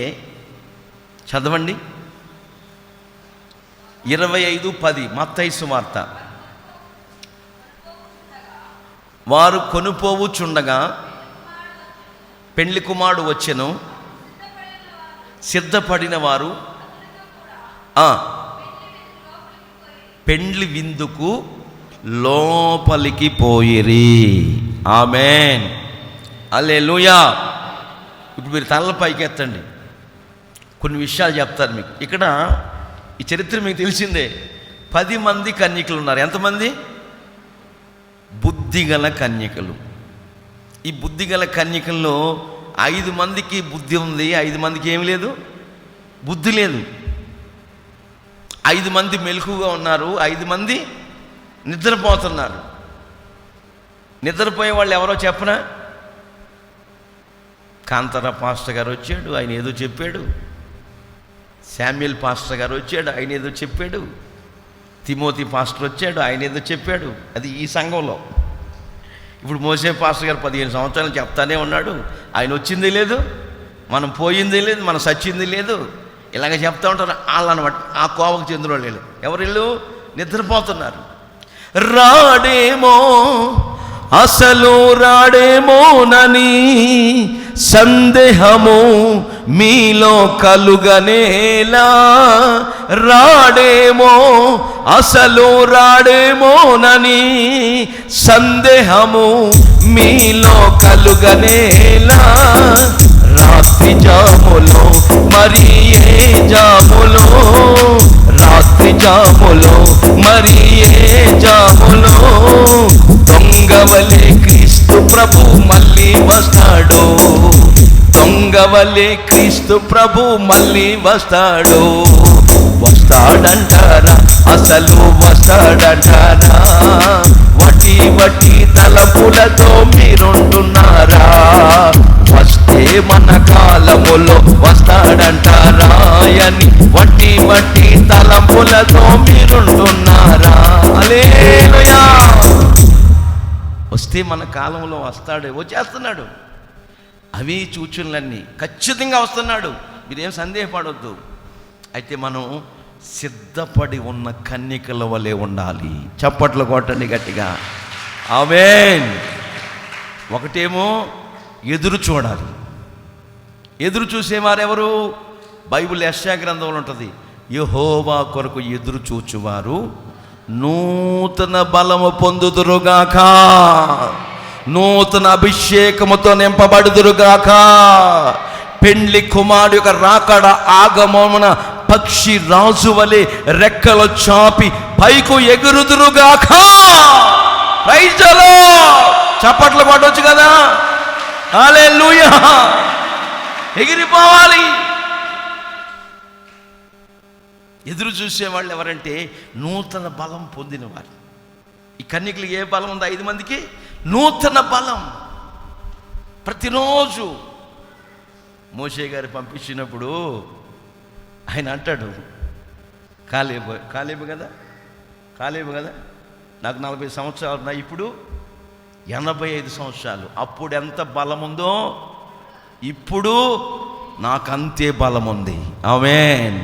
S1: చదవండి. 25:10 మత్తయి సువార్త. వారు కొనుపోవుచుండగా పెండ్లి కుమారుడు వచ్చెను, సిద్ధపడిన వారు పెండ్లి విందుకు లోపలికి పోయిరి. ఆమేన్. హల్లెలూయా. ఇప్పుడు మీరు తలల పైకి ఎత్తండి, కొన్ని విషయాలు చెప్తారు మీకు. ఇక్కడ ఈ చరిత్ర మీకు తెలిసిందే. 10 మంది కన్యకలు ఉన్నారు. ఎంతమంది? బుద్ధిగల కన్యకలు. ఈ బుద్ధిగల కన్యకల్లో 5 మందికి బుద్ధి ఉంది, 5 మందికి ఏమి లేదు, బుద్ధి లేదు. 5 మంది మెలకుగా ఉన్నారు, 5 మంది నిద్రపోతున్నారు. నిద్రపోయే వాళ్ళు ఎవరో చెప్పనా? కాంతారా పాస్టర్ గారు వచ్చాడు, ఆయన ఏదో చెప్పాడు. శామ్యుల్ పాస్టర్ గారు వచ్చాడు, ఆయన ఏదో చెప్పాడు. తిమోతి పాస్టర్ వచ్చాడు, ఆయన ఏదో చెప్పాడు. అది ఈ సంఘంలో. ఇప్పుడు మోసే పాస్టర్ గారు 15 సంవత్సరాలు చెప్తానే ఉన్నాడు. ఆయన వచ్చింది లేదు, మనం పోయింది లేదు, మనం సచ్చింది లేదు, ఇలాగ చెప్తా ఉంటారు. వాళ్ళనమాట ఆ కోవకు చెందిన వాళ్ళు. ఎవరు వీళ్ళు? నిద్రపోతున్నారు. రాడేమో, అసలు రాడేమోనని సందేహము మీలో కలుగనేలా. రాడేమో, అసలు రాడేమోనని సందేహము మీలో కలుగనేలా. రాత్రి జాములో మరి ఏ జాములో, రాత్రి జాములో మరి ఏ జాములో దొంగవలే క్రీస్తు ప్రభు మళ్ళీ వస్తాడు. దొంగవలే క్రీస్తు ప్రభు మళ్ళీ వస్తాడు. వస్తాడంటారా? అసలు వస్తాడంటారా? వటి వటి తలపులతో మీరుంటున్నారా? వస్తే మన కాలములో వస్తాడంటారా అని వట్టి వట్టి తలపులతో మీరుంటున్నారా? హల్లెలూయా. వస్తే మన కాలంలో వస్తాడు, వచ్చేస్తున్నాడు. అవి సూచనలన్నీ ఖచ్చితంగా వస్తున్నాడు, మీరేం సందేహపడొద్దు. అయితే మనం సిద్ధపడి ఉన్న కన్యకల వలె ఉండాలి. చప్పట్లు కొట్టండి గట్టిగా, ఆమేన్. ఒకటేమో ఎదురు చూడాలి. ఎదురు చూసేవారెవరు? బైబిల్ యెషయా గ్రంథంలో ఉంటుంది, యెహోవా కొరకు ఎదురు చూచువారు నూతన బలము పొందుదురుగాక, నూతన అభిషేకముతో నింపబడుదురుగాక. పెండ్లి కుమారుడు యొక్క రాకడ ఆగమమున పక్షి రాజు వలె రెక్కలు చాపి పైకు ఎగురుదురుగాక. Praise the lord. చప్పట్లు కొట్టొచ్చు కదా. హల్లెలూయా. ఎగిరిపోవాలి. ఎదురు చూసేవాళ్ళు ఎవరంటే నూతన బలం పొందినవారు. ఈ కన్యకలకు ఏ బలం ఉంది? 5 మందికి నూతన బలం. ప్రతిరోజు మోషే గారు పంపించినప్పుడు ఆయన అంటాడు, కాలేబు కదా నాకు 40 సంవత్సరాలు ఉన్నాయి, ఇప్పుడు 85 సంవత్సరాలు. అప్పుడు ఎంత బలం ఉందో ఇప్పుడు నాకంతే బలం ఉంది. ఆమేన్.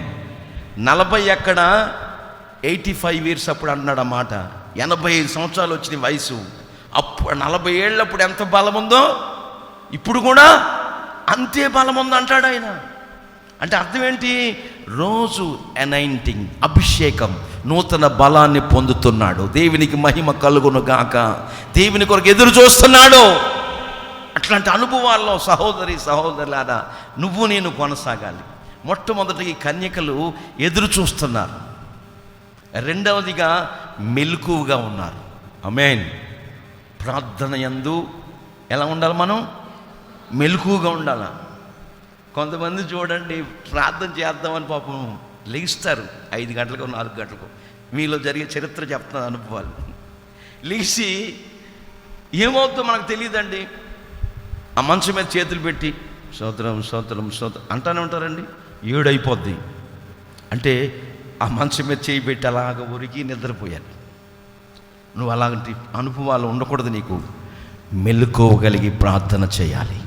S1: 40 ఎక్కడ, 85 ఇయర్స్ అప్పుడు అన్నాడు ఆ మాట. 85 సంవత్సరాలు వచ్చిన వయసు. అప్పుడు 40 ఏళ్ళప్పుడు ఎంత బలం ఉందో ఇప్పుడు కూడా అంతే బలం ఉంది అంటాడు ఆయన. అంటే అర్థం ఏంటి? రోజు అనైంటింగ్, అభిషేకం, నూతన బలాన్ని పొందుతున్నాడు. దేవునికి మహిమ కలుగును గాక. దేవుని కొరకు ఎదురు చూస్తున్నాడు. అట్లాంటి అనుభవాల్లో సహోదరులారా నువ్వు నేను కొనసాగాలి. మొట్టమొదటి ఈ కన్యకలు ఎదురు చూస్తున్నారు. రెండవదిగా మెలకువగా ఉన్నారు. ఆమేన్. ప్రార్థన యందు ఎలా ఉండాలి? మనం మెలకువగా ఉండాలి. కొంతమంది చూడండి, ప్రార్థన చేద్దామని పాపం లెగిస్తారు 5 గంటలకు 4 గంటలకు. మీలో జరిగే చరిత్ర చెప్తున్న అనుభవాలు. లెగిసి ఏమవుతుందో మనకు తెలియదండి. ఆ మంచం మీద చేతులు పెట్టి స్తోత్రం స్తోత్రం స్తోత్రం అంటానే ఉంటారండి. 7 అయిపోద్ది అంటే ఆ మంచం మీద చేయి పెట్టి అలాగ ఉరికి నిద్రపోయాను. నువ్వు అలాంటి అనుభవాలు ఉండకూడదు. నీకు మెలకువగలిగి ప్రార్థన చేయాలి.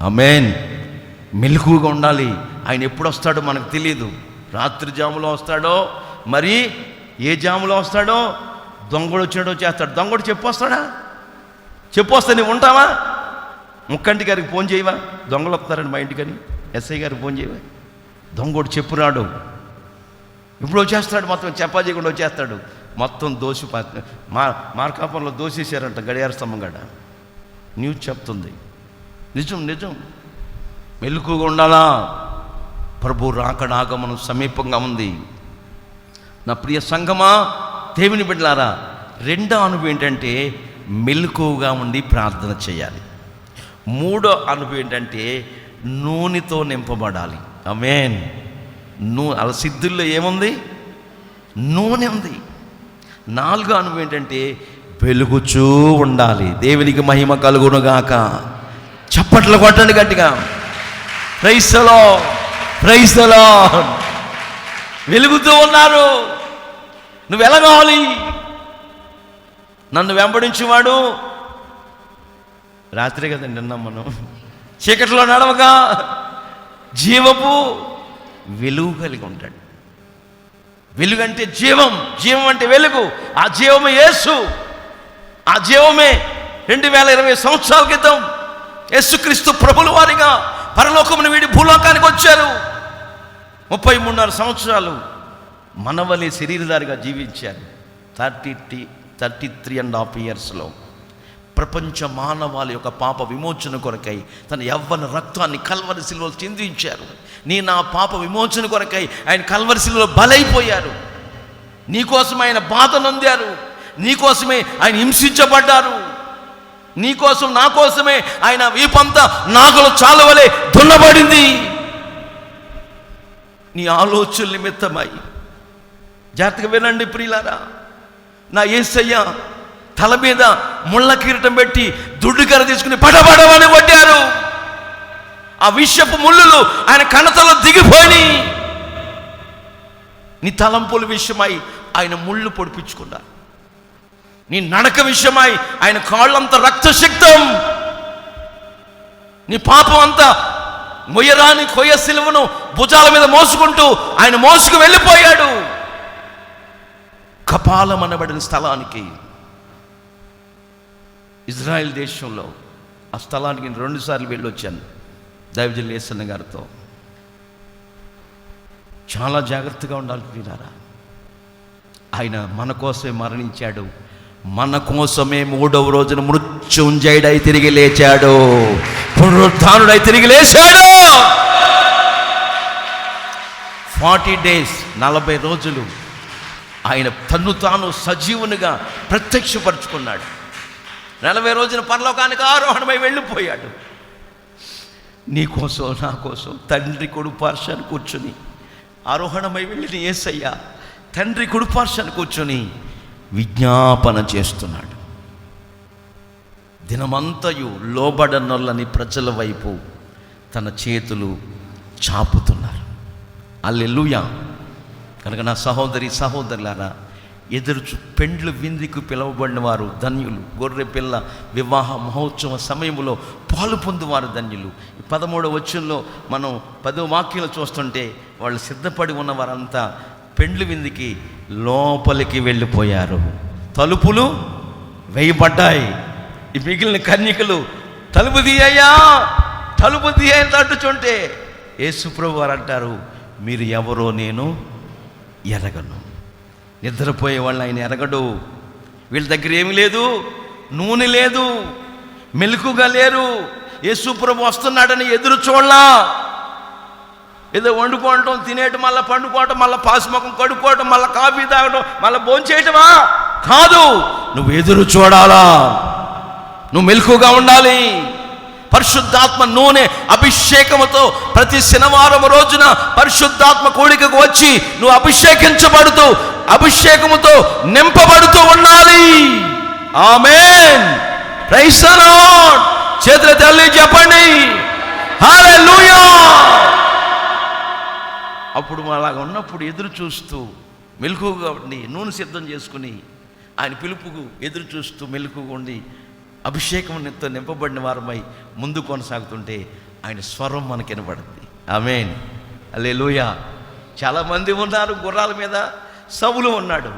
S1: ఆమేన్. మెలకువగా ఉండాలి. ఆయన ఎప్పుడు వస్తాడో మనకు తెలియదు. రాత్రి జాములో వస్తాడో, మరి ఏ జాములో వస్తాడో. దొంగడు వచ్చాడో చేస్తాడు. దొంగడు చెప్పొస్తాడా? చెప్పొస్తే నువ్వు ఉంటావా? ముక్కంటి గారికి ఫోన్ చేయవా? దొంగలు వస్తారని మా ఇంటికని ఎస్ఐ గారికి ఫోన్ చేయవా? దొంగడు చెప్పురాడు. ఇప్పుడు వచ్చేస్తాడు, మొత్తం చెప్పా చేయకుండా వచ్చేస్తాడు. మొత్తం దోసి మార్కాపురంలో దోసేశారంట గడియార స్తంభం గడ. న్యూస్ చెప్తుంది. నిజం. మెలకువగా ఉండాలా. ప్రభు రాకడ ఆగమనం సమీపంగా ఉంది. నా ప్రియ సంఘమా, దేవుని బిడ్డలారా, రెండో అనుభవం ఏంటంటే మెలకువగా ఉండి ప్రార్థన చేయాలి. మూడో అనుభవం ఏంటంటే నూనెతో నింపబడాలి. ఆమేన్. అలా సిద్ధుల్లో ఏముంది? నూనె ఉంది. 4వ అనుభవం ఏంటంటే వెలుగుచూ ఉండాలి. దేవునికి మహిమ కలుగునుగాక. చప్పట్లు కొట్టండి గట్టిగా. Praise the Lord, praise the Lord. వెలుగుతూ ఉన్నారు. నువ్వు వెలగాలి. నన్ను వెంబడించేవాడు, రాత్రి కదండి నిన్నాం మనం, చీకట్లో నడవగా జీవపు వెలుగు కలిగి ఉంటాడు. వెలుగు అంటే జీవం, జీవం అంటే వెలుగు. ఆ జీవమే యేసు. ఆ జీవమే 2020 సంవత్సరాల క్రితం యేసుక్రీస్తు ప్రభుల వారిగా పరలోకమును వీడి భూలోకానికి వచ్చారు. 33.5 సంవత్సరాలు మనవలే శరీరధారిగా జీవించారు. 33.5 yearsలో ప్రపంచ మానవాళి యొక్క పాప విమోచన కొరకై తన యవ్వన రక్తాన్ని కల్వరి శిలువలో చిందించారు. నా పాప విమోచన కొరకై ఆయన కల్వరి శిలువలో బలైపోయారు. నీకోసం ఆయన బాధ నొందారు. నీకోసమే ఆయన హింసించబడ్డారు. నీకోసం, నా కోసమే ఆయన వీపంతా నాగుల చాలువలే దున్నబడింది. నీ ఆలోచనల నిమిత్తమై. జాగ్రత్తగా వినండి ప్రియులారా. నా యేసయ్య తల మీద ముళ్ళ కిరీటం పెట్టి దుడ్డుకర తీసుకుని పడబడమని కొట్టారు. ఆ విషపు ముళ్ళులు ఆయన కణతలో దిగిపోయి, నీ తలంపుల విషయమై ఆయన ముళ్ళు పొడిపించుకున్నారు. నీ నడక విషయమై ఆయన కాళ్ళంతా రక్తశక్తం. నీ పాపం అంతా మొయ్యరాని కొయ్య సిలువను భుజాల మీద మోసుకుంటూ ఆయన మోసుకు వెళ్ళిపోయాడు కపాలం అనబడిన స్థలానికి. ఇజ్రాయెల్ దేశంలో ఆ స్థలానికి 2 సార్లు వెళ్ళొచ్చాను దైవజనులు యేసన్న గారితో. చాలా జాగ్రత్తగా ఉండాలి ప్రియులారా. ఆయన మన కోసమే మరణించాడు. మన కోసమే 3వ రోజున మృత్యుంజయుడై తిరిగి లేచాడు. పునరుత్థానుడై తిరిగి లేచాడు. 40 days 40 రోజులు ఆయన తన్ను తాను సజీవునిగా ప్రత్యక్షపరుచుకున్నాడు. 40 రోజున పరలోకానికి ఆరోహణమై వెళ్ళిపోయాడు. నీ కోసం, నా కోసం తండ్రి కుడిపార్శ్వాన కూర్చొని ఆరోహణమై వెళ్ళిన యేసయ్య తండ్రి కుడిపార్శ్వాన కూర్చొని విజ్ఞాపన చేస్తున్నాడు. దినమంతయు లోబడనొల్లని ప్రజల వైపు తన చేతులు చాపుతున్నారు. హల్లెలూయా. కనుక నా సహోదరి సహోదరులారా, పెండ్లు విందుకు పిలువబడిన వారు ధన్యులు. గొర్రె పిల్ల వివాహ మహోత్సవ సమయంలో పాలు పొందువారు ధన్యులు. 13వ వచనంలో మనం 10వ వాక్యంలో చూస్తుంటే వాళ్ళు సిద్ధపడి ఉన్న వారంతా పెండ్లు విందుకి లోపలికి వెళ్ళిపోయారు. తలుపులు వేయబడ్డాయి. ఈ మిగిలిన కన్యకలు తలుపు తీయ్యా, తలుపు తీయని తట్టుచుంటే యేసుప్రభు వారు అంటారు, మీరు ఎవరో నేను ఎరగను. నిద్రపోయే వాళ్ళు ఆయన ఎరగడు. వీళ్ళ దగ్గర ఏమి లేదు, నూనె లేదు, మెలకుగా లేరు. యేసుప్రభు వస్తున్నాడని ఎదురు చూడలా. ఏదో వండుకోవటం, తినేయటం, మళ్ళీ పండుకోవటం, మళ్ళీ పాసుముఖం కడుక్కోవటం, మళ్ళీ కాఫీ తాగటం, మళ్ళీ భోంచేయటమా కాదు. నువ్వు ఎదురు చూడాలా. నువ్వు మెలకుగా ఉండాలి. పరిశుద్ధాత్మ నూనె అభిషేకముతో ప్రతి శనివారం రోజున పరిశుద్ధాత్మ కూడికకు వచ్చి నువ్వు అభిషేకించబడుతూ అభిషేకముతో నింపబడుతూ ఉండాలి. ఆమేన్. Praise the lord. చేతుల తల్లి చెప్పండి హల్లెలూయా. అప్పుడు అలాగ ఉన్నప్పుడు ఎదురు చూస్తూ మెలకుగా ఉండి నూనె సిద్ధం చేసుకుని ఆయన పిలుపుకు ఎదురు చూస్తూ మెలకుగా ఉండి అభిషేకంతో నింపబడిన వారమై ముందు కొనసాగుతుంటే ఆయన స్వరం మనకి వినబడుతుంది. ఆమేన్. హల్లెలూయా. చాలామంది ఉన్నారు గుర్రాల మీద. సౌలు ఉన్నాడు.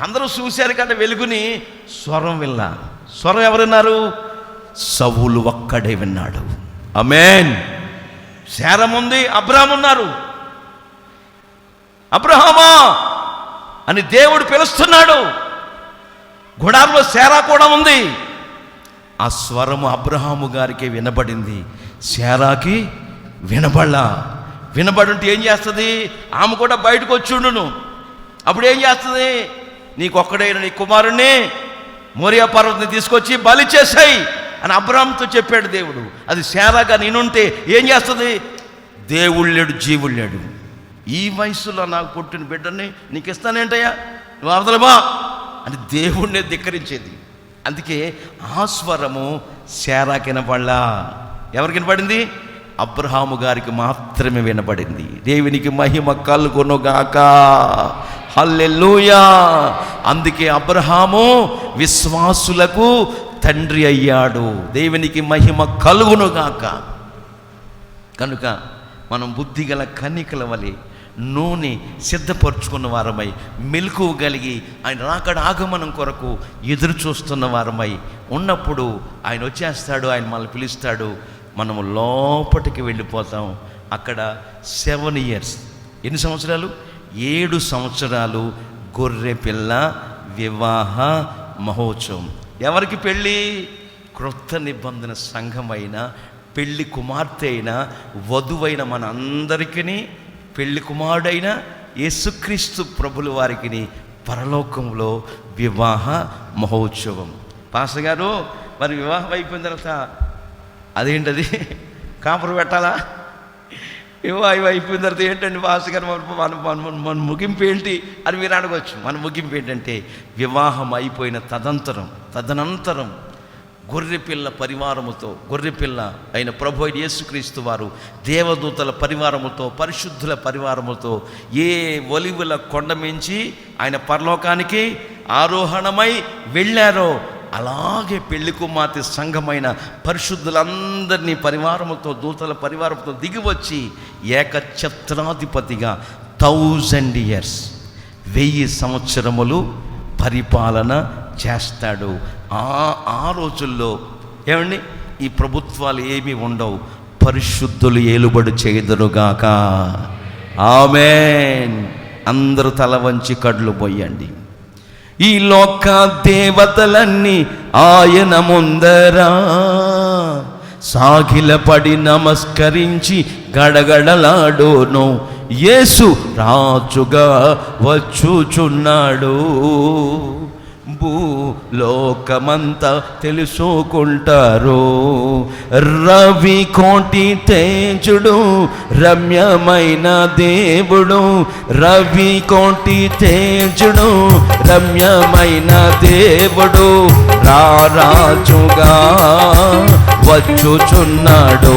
S1: అందరూ చూశారు కంటే వెలుగుని, స్వరం విన్నా. స్వరం ఎవరున్నారు? సౌలు ఒక్కడే విన్నాడు. ఆమేన్. శారం ఉంది, అబ్రహాము ఉన్నారు. అబ్రహామా అని దేవుడు పిలుస్తున్నాడు. గుడారంలో శారా కూడా ఉంది. ఆ స్వరము అబ్రహాము గారికి వినబడింది, శారాకి వినబడలా. వినబడుంటే ఏం చేస్తుంది? ఆమె కూడా బయటకు వచ్చుండును. అప్పుడు ఏం చేస్తుంది? నీకొక్కడైన నీ కుమారుణ్ణి మోరియా పర్వతాన్ని తీసుకొచ్చి బలి చేసాయి అని అబ్రహాముతో చెప్పాడు దేవుడు. అది శారాగా నేనుంటే ఏం చేస్తుంది? దేవుడు లేడు, జీవుడు లేడు. ఈ వయసులో నాకు పుట్టిన బిడ్డని నీకు ఇస్తానేంటయ్యా, నువ్వు అవతలమా అని దేవుణ్ణి ధిక్కరించేది. అందుకే ఆ స్వరము శారాకి వినపడలా. ఎవరికి వినపడింది? అబ్రహాము గారికి మాత్రమే వినపడింది. దేవునికి మహిమ కలుగునుగాక. హల్లెలూయా. అందుకే అబ్రహాము విశ్వాసులకు తండ్రి అయ్యాడు. దేవునికి మహిమ కలుగునుగాక. కనుక మనం బుద్ధిగల కన్నికల వలె నూనె సిద్ధపరుచుకున్న వారమై, మెలకువ కలిగి ఆయన రాకడ ఆగమనం కొరకు ఎదురు చూస్తున్న వారమై ఉన్నప్పుడు ఆయన వచ్చేస్తాడు, ఆయన మనల్ని పిలుస్తాడు, మనము లోపటికి వెళ్ళిపోతాం. అక్కడ 7 years, ఎన్ని సంవత్సరాలు? 7 సంవత్సరాలు గొర్రె పిల్ల వివాహ మహోత్సవం. ఎవరికి పెళ్ళి? క్రొత్త నిబంధన సంఘమైన, పెళ్లి కుమార్తె అయిన, వధువైన మన అందరికీ, పెళ్లి కుమారుడైన యేసుక్రీస్తు ప్రభుల వారికి పరలోకంలో వివాహ మహోత్సవం. పాస్టర్ గారు, మరి వివాహం అయిపోయిన తర్వాత అదేంటది కాపురం పెట్టాలా? వివాహం అయిపోయిన తర్వాత ఏంటండి పాస్టర్ గారు మన ముగింపు ఏంటి అని మీరు అడగవచ్చు. మన ముగింపు ఏంటంటే, వివాహం అయిపోయిన తదనంతరం గొర్రెపిల్ల పరివారముతో, గొర్రెపిల్ల అయిన ప్రభు అయిన యేసుక్రీస్తు వారు దేవదూతల పరివారముతో, పరిశుద్ధుల పరివారముతో ఏ ఒలివుల కొండ మించి ఆయన పరలోకానికి ఆరోహణమై వెళ్ళారో, అలాగే పెళ్లి కుమార్తె సంఘమైన పరిశుద్ధులందరినీ పరివారముతో, దూతల పరివారంతో దిగివచ్చి ఏకఛత్రాధిపతిగా 1000 years 1000 సంవత్సరములు పరిపాలన చేస్తాడు. ఆ రోజుల్లో ఏమండి, ఈ ప్రభుత్వాలు ఏమీ ఉండవు, పరిశుద్ధులు ఏలుబడి చేయుదురుగాక. ఆమేన్. అందరూ తల వంచి కళ్ళు పోయండి. ఈ లోక దేవతలన్నీ ఆయన ముందరా సాగిలపడి నమస్కరించి గడగడలాడోను. యేసు రాజుగా వచ్చుచున్నాడు. భూలోకమంతా తెలుసుకుంటారు. రవి కోటి తేజుడు రమ్యమైన దేవుడు, రవి కోటి తేజుడు రమ్యమైన దేవుడు రారాజుగా వచ్చుచున్నాడు.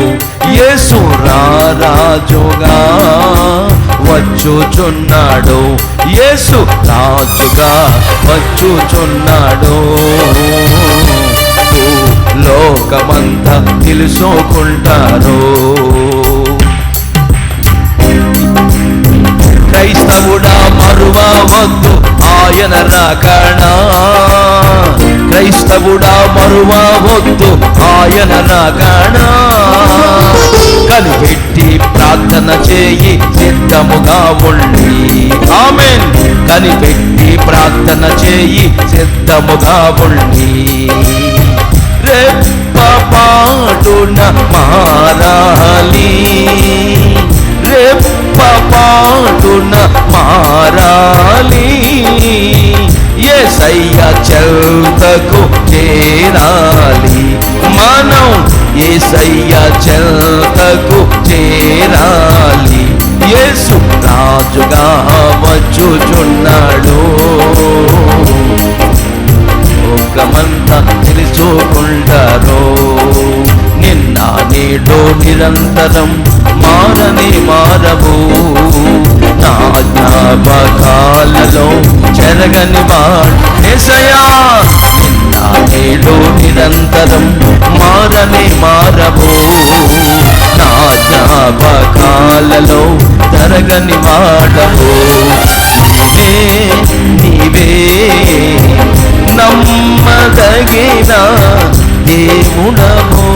S1: యేసు రారాజుగా వచ్చుచున్నాడు. యేసు రాజుగా వచ్చుచున్నాడు. లోకమంతా తెలుసుకుంటారు. క్రైస్తవుడా మరువవద్దు ఆయన రాకడా, క్రైస్తవుడా మరువవద్దు ఆయన రాకడా. కనిపెట్టి ప్రార్థన చేయి సిద్ధముగా ఉండి. ఆమేన్. కనిపెట్టి ప్రార్థన చేయి సిద్ధముగా ఉండి. రెప్పపాటున మారాలి, రెప్పపాటున మారాలి. యేసయ్య చెంతకు చేరాలి మనం, యేసయ్య చెంతకు చేరాలి. యేసు రాజుగా వచ్చుచున్నాడు. లోకమంతా తెలుసుకుంటారు. నిన్న నేడు నిరంతరం మారని మారవు. నా జ్ఞాపకాలలో చెరగని వాడు యేసయ్యా. నిన్న నేడు నిరంతరం మారని మారవు. నా జ్ఞాపకాలలో చెరగని వాడవు. నీవే నమ్మదగిన దేవుడవు.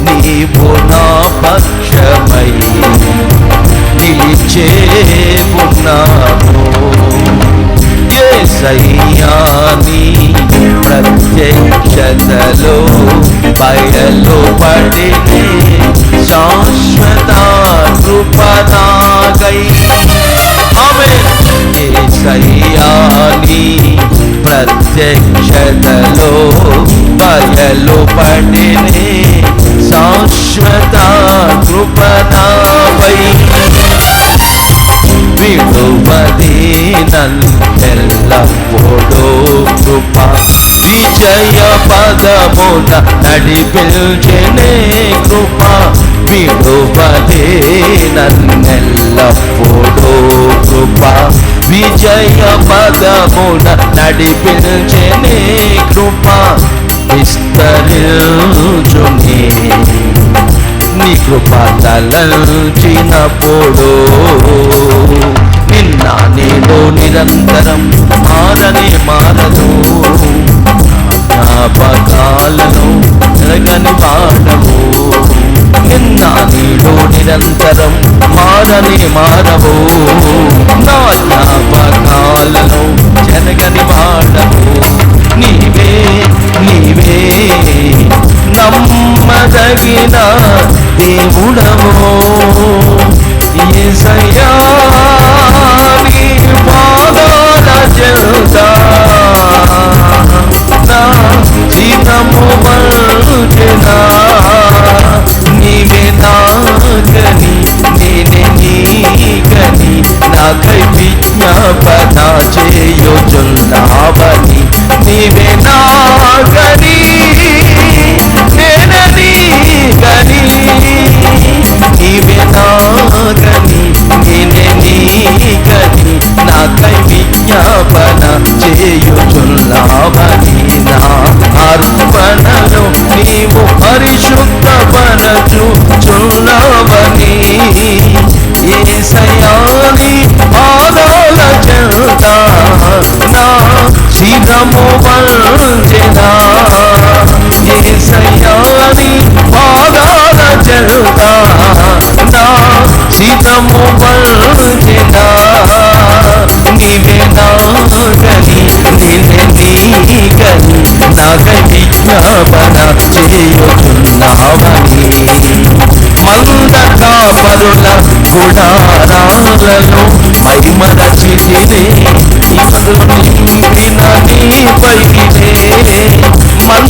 S1: నీవు నా పక్షమై నిలిచే ఉన్నావు. యేసయ్యా నీ ప్రత్యక్షతలో బయలుపడినే శాశ్వత కృపనాగై. ఆమేన్. యేసయ్యా నీ ప్రత్యక్షతలో బయలుపడినే శాశ్వత కృపనాగై.
S3: ఎల్లప్పుడూ కృప విజయ పదమున నడిపించెనే కృప విడువదే నన్నెల్లప్పుడూ కృప విజయ పదమున నడిపించెనే కృప విస్తరించునే నీ కృప తలంచినప్పుడు నిన్న నేను నిరంతరం మారదు జ్ఞాపకాలను ఎరగని వాడవు నిన్న నీలో నిరంతరం మారవు నా జ్ఞాపకాలను జరగని వాడవు నీవే నమ్మదగిన దేవుడవు యేసయ్యా నీ పాదాల చెంత నా జీతము వంచెనా నీవే నాగని నేనే నీకని నాకై విజ్ఞాపన చేయుచున్నావని నీవే నాగని నేనే నీకని నీవే నాగని నేనే నీకని నాకై విజ్ఞాపన చేయుచున్నావని నా అర్పణలో నీవు పరిశుద్ధపరచుచున్నావని యేసయ్యా నీ పాదాల చెంత నా శిరము వంచెనా యేసయ్యా నీ పాదాల చెంత నా శిరము వంచెనా నీవే నాగని నేనే నీకని నాకై విజ్ఞాపన చేయుచున్నావని మంద కాపరుల గుడారాలలో మహిమరచితినే ఇవరు నింపిన నీపైనే మంద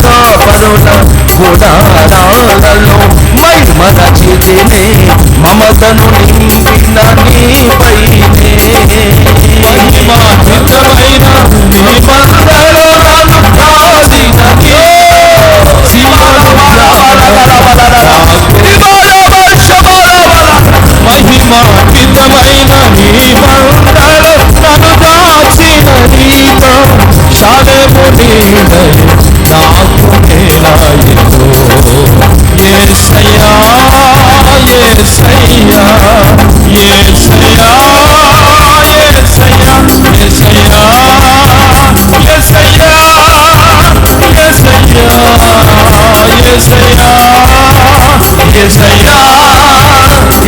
S3: కాపరుల గుడారాలలో మహిమరచితినే మమతను నింపిన నీపైనే మహిమాన్వితమైన నీ మందలో నన్ను కాదినని మహిమాన్వితమైన నీ మందలో నన్ను దాచిన నీతో శాలము నీదయ నాకు నేలాయతో యేసయ్యా యేసయ్యా యేసయ్యా యేసయ్యా యేసయ్యా యేసయ్యా యేసయ్యా యేసయ్యా యేసయ్యా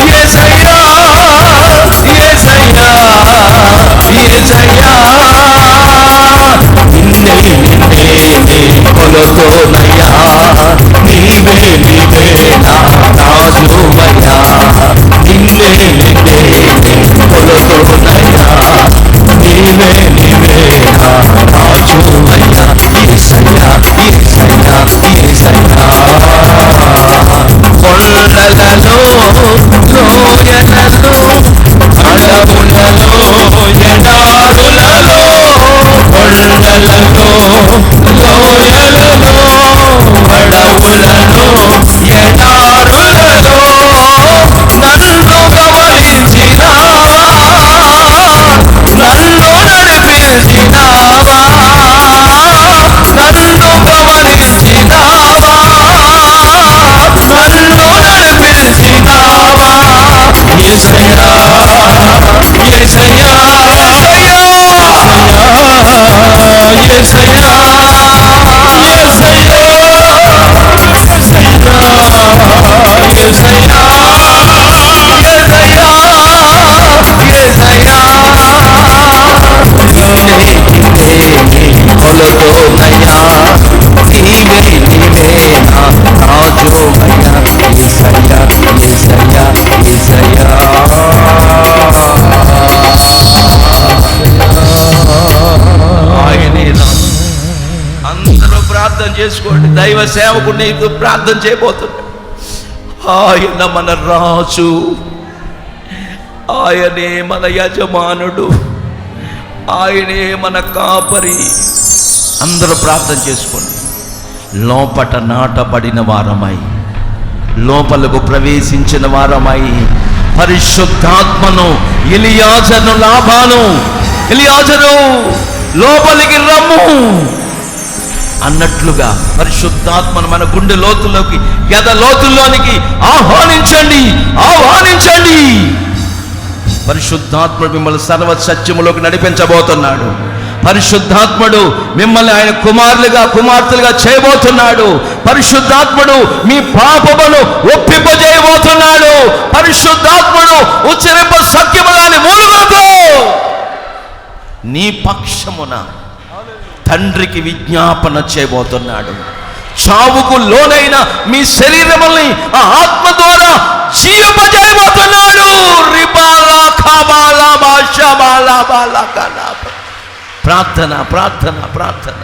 S3: యేసయ్యా యేసయ్యా యేసయ్యా నిన్నే కొలుకోనయ్యా నీవే నా రాజువయ్యా నిన్నే కొలుకోనయ్యా నీవే నా రాజువయ్యా యేసయ్యా యేసయ్యా యేసయ్యా కొండలలో లోయలలో అడవులలో ఎడారులలో కొండలలో లోయలలో అడవులలో ఎడారులలో నన్ను గమనించినావా నన్ను నడిపించినావా నన్ను గమనించినావా నన్ను నడిపించినావా యేసయ్యా యేసయ్యా యేసయ్యా కొలుకోనయ్యా నీవే నా రాజువయ్యా యేసయ్యా యేసయ్యా యేసయ్యా ఆయనే అందరూ ప్రార్థన చేసుకోండి. దైవ సేవకుడిని ప్రార్థన చేయబోతున్నాడు. ఆయన మన రాజు, ఆయనే మన యజమానుడు, ఆయనే మన కాపరి.
S1: అందరూ ప్రార్థన చేసుకోండి. లోపట నాటబడిన వారమై, లోపలకు ప్రవేశించిన వారమై, పరిశుద్ధాత్మను ఎలియాజరును లాభాను, ఎలియాజరు లోపలికి రమ్ము అన్నట్లుగా పరిశుద్ధాత్మను మన గుండె లోతుల్లోకి, గద లోతుల్లోనికి ఆహ్వానించండి, ఆహ్వానించండి. పరిశుద్ధాత్ముడు మిమ్మల్ని సర్వ సత్యములోకి నడిపించబోతున్నాడు. పరిశుద్ధాత్ముడు మిమ్మల్ని ఆయన కుమారులుగా, కుమార్తెలుగా చేయబోతున్నాడు. పరిశుద్ధాత్ముడు మీ పాపమును ఒప్పింపజేయబోతున్నాడు. పరిశుద్ధాత్ముడు ఉచ్చరింప సత్యముగాని మూలుగులతో నీ పక్షమున తండ్రికి విజ్ఞాపన చేయబోతున్నాడు. చావుకు లోనైన మీ శరీరముల్ని ఆ ఆత్మ ద్వారా జీవింపజేయబోతున్నాడు. ప్రార్థన ప్రార్థన ప్రార్థన ప్రార్థన.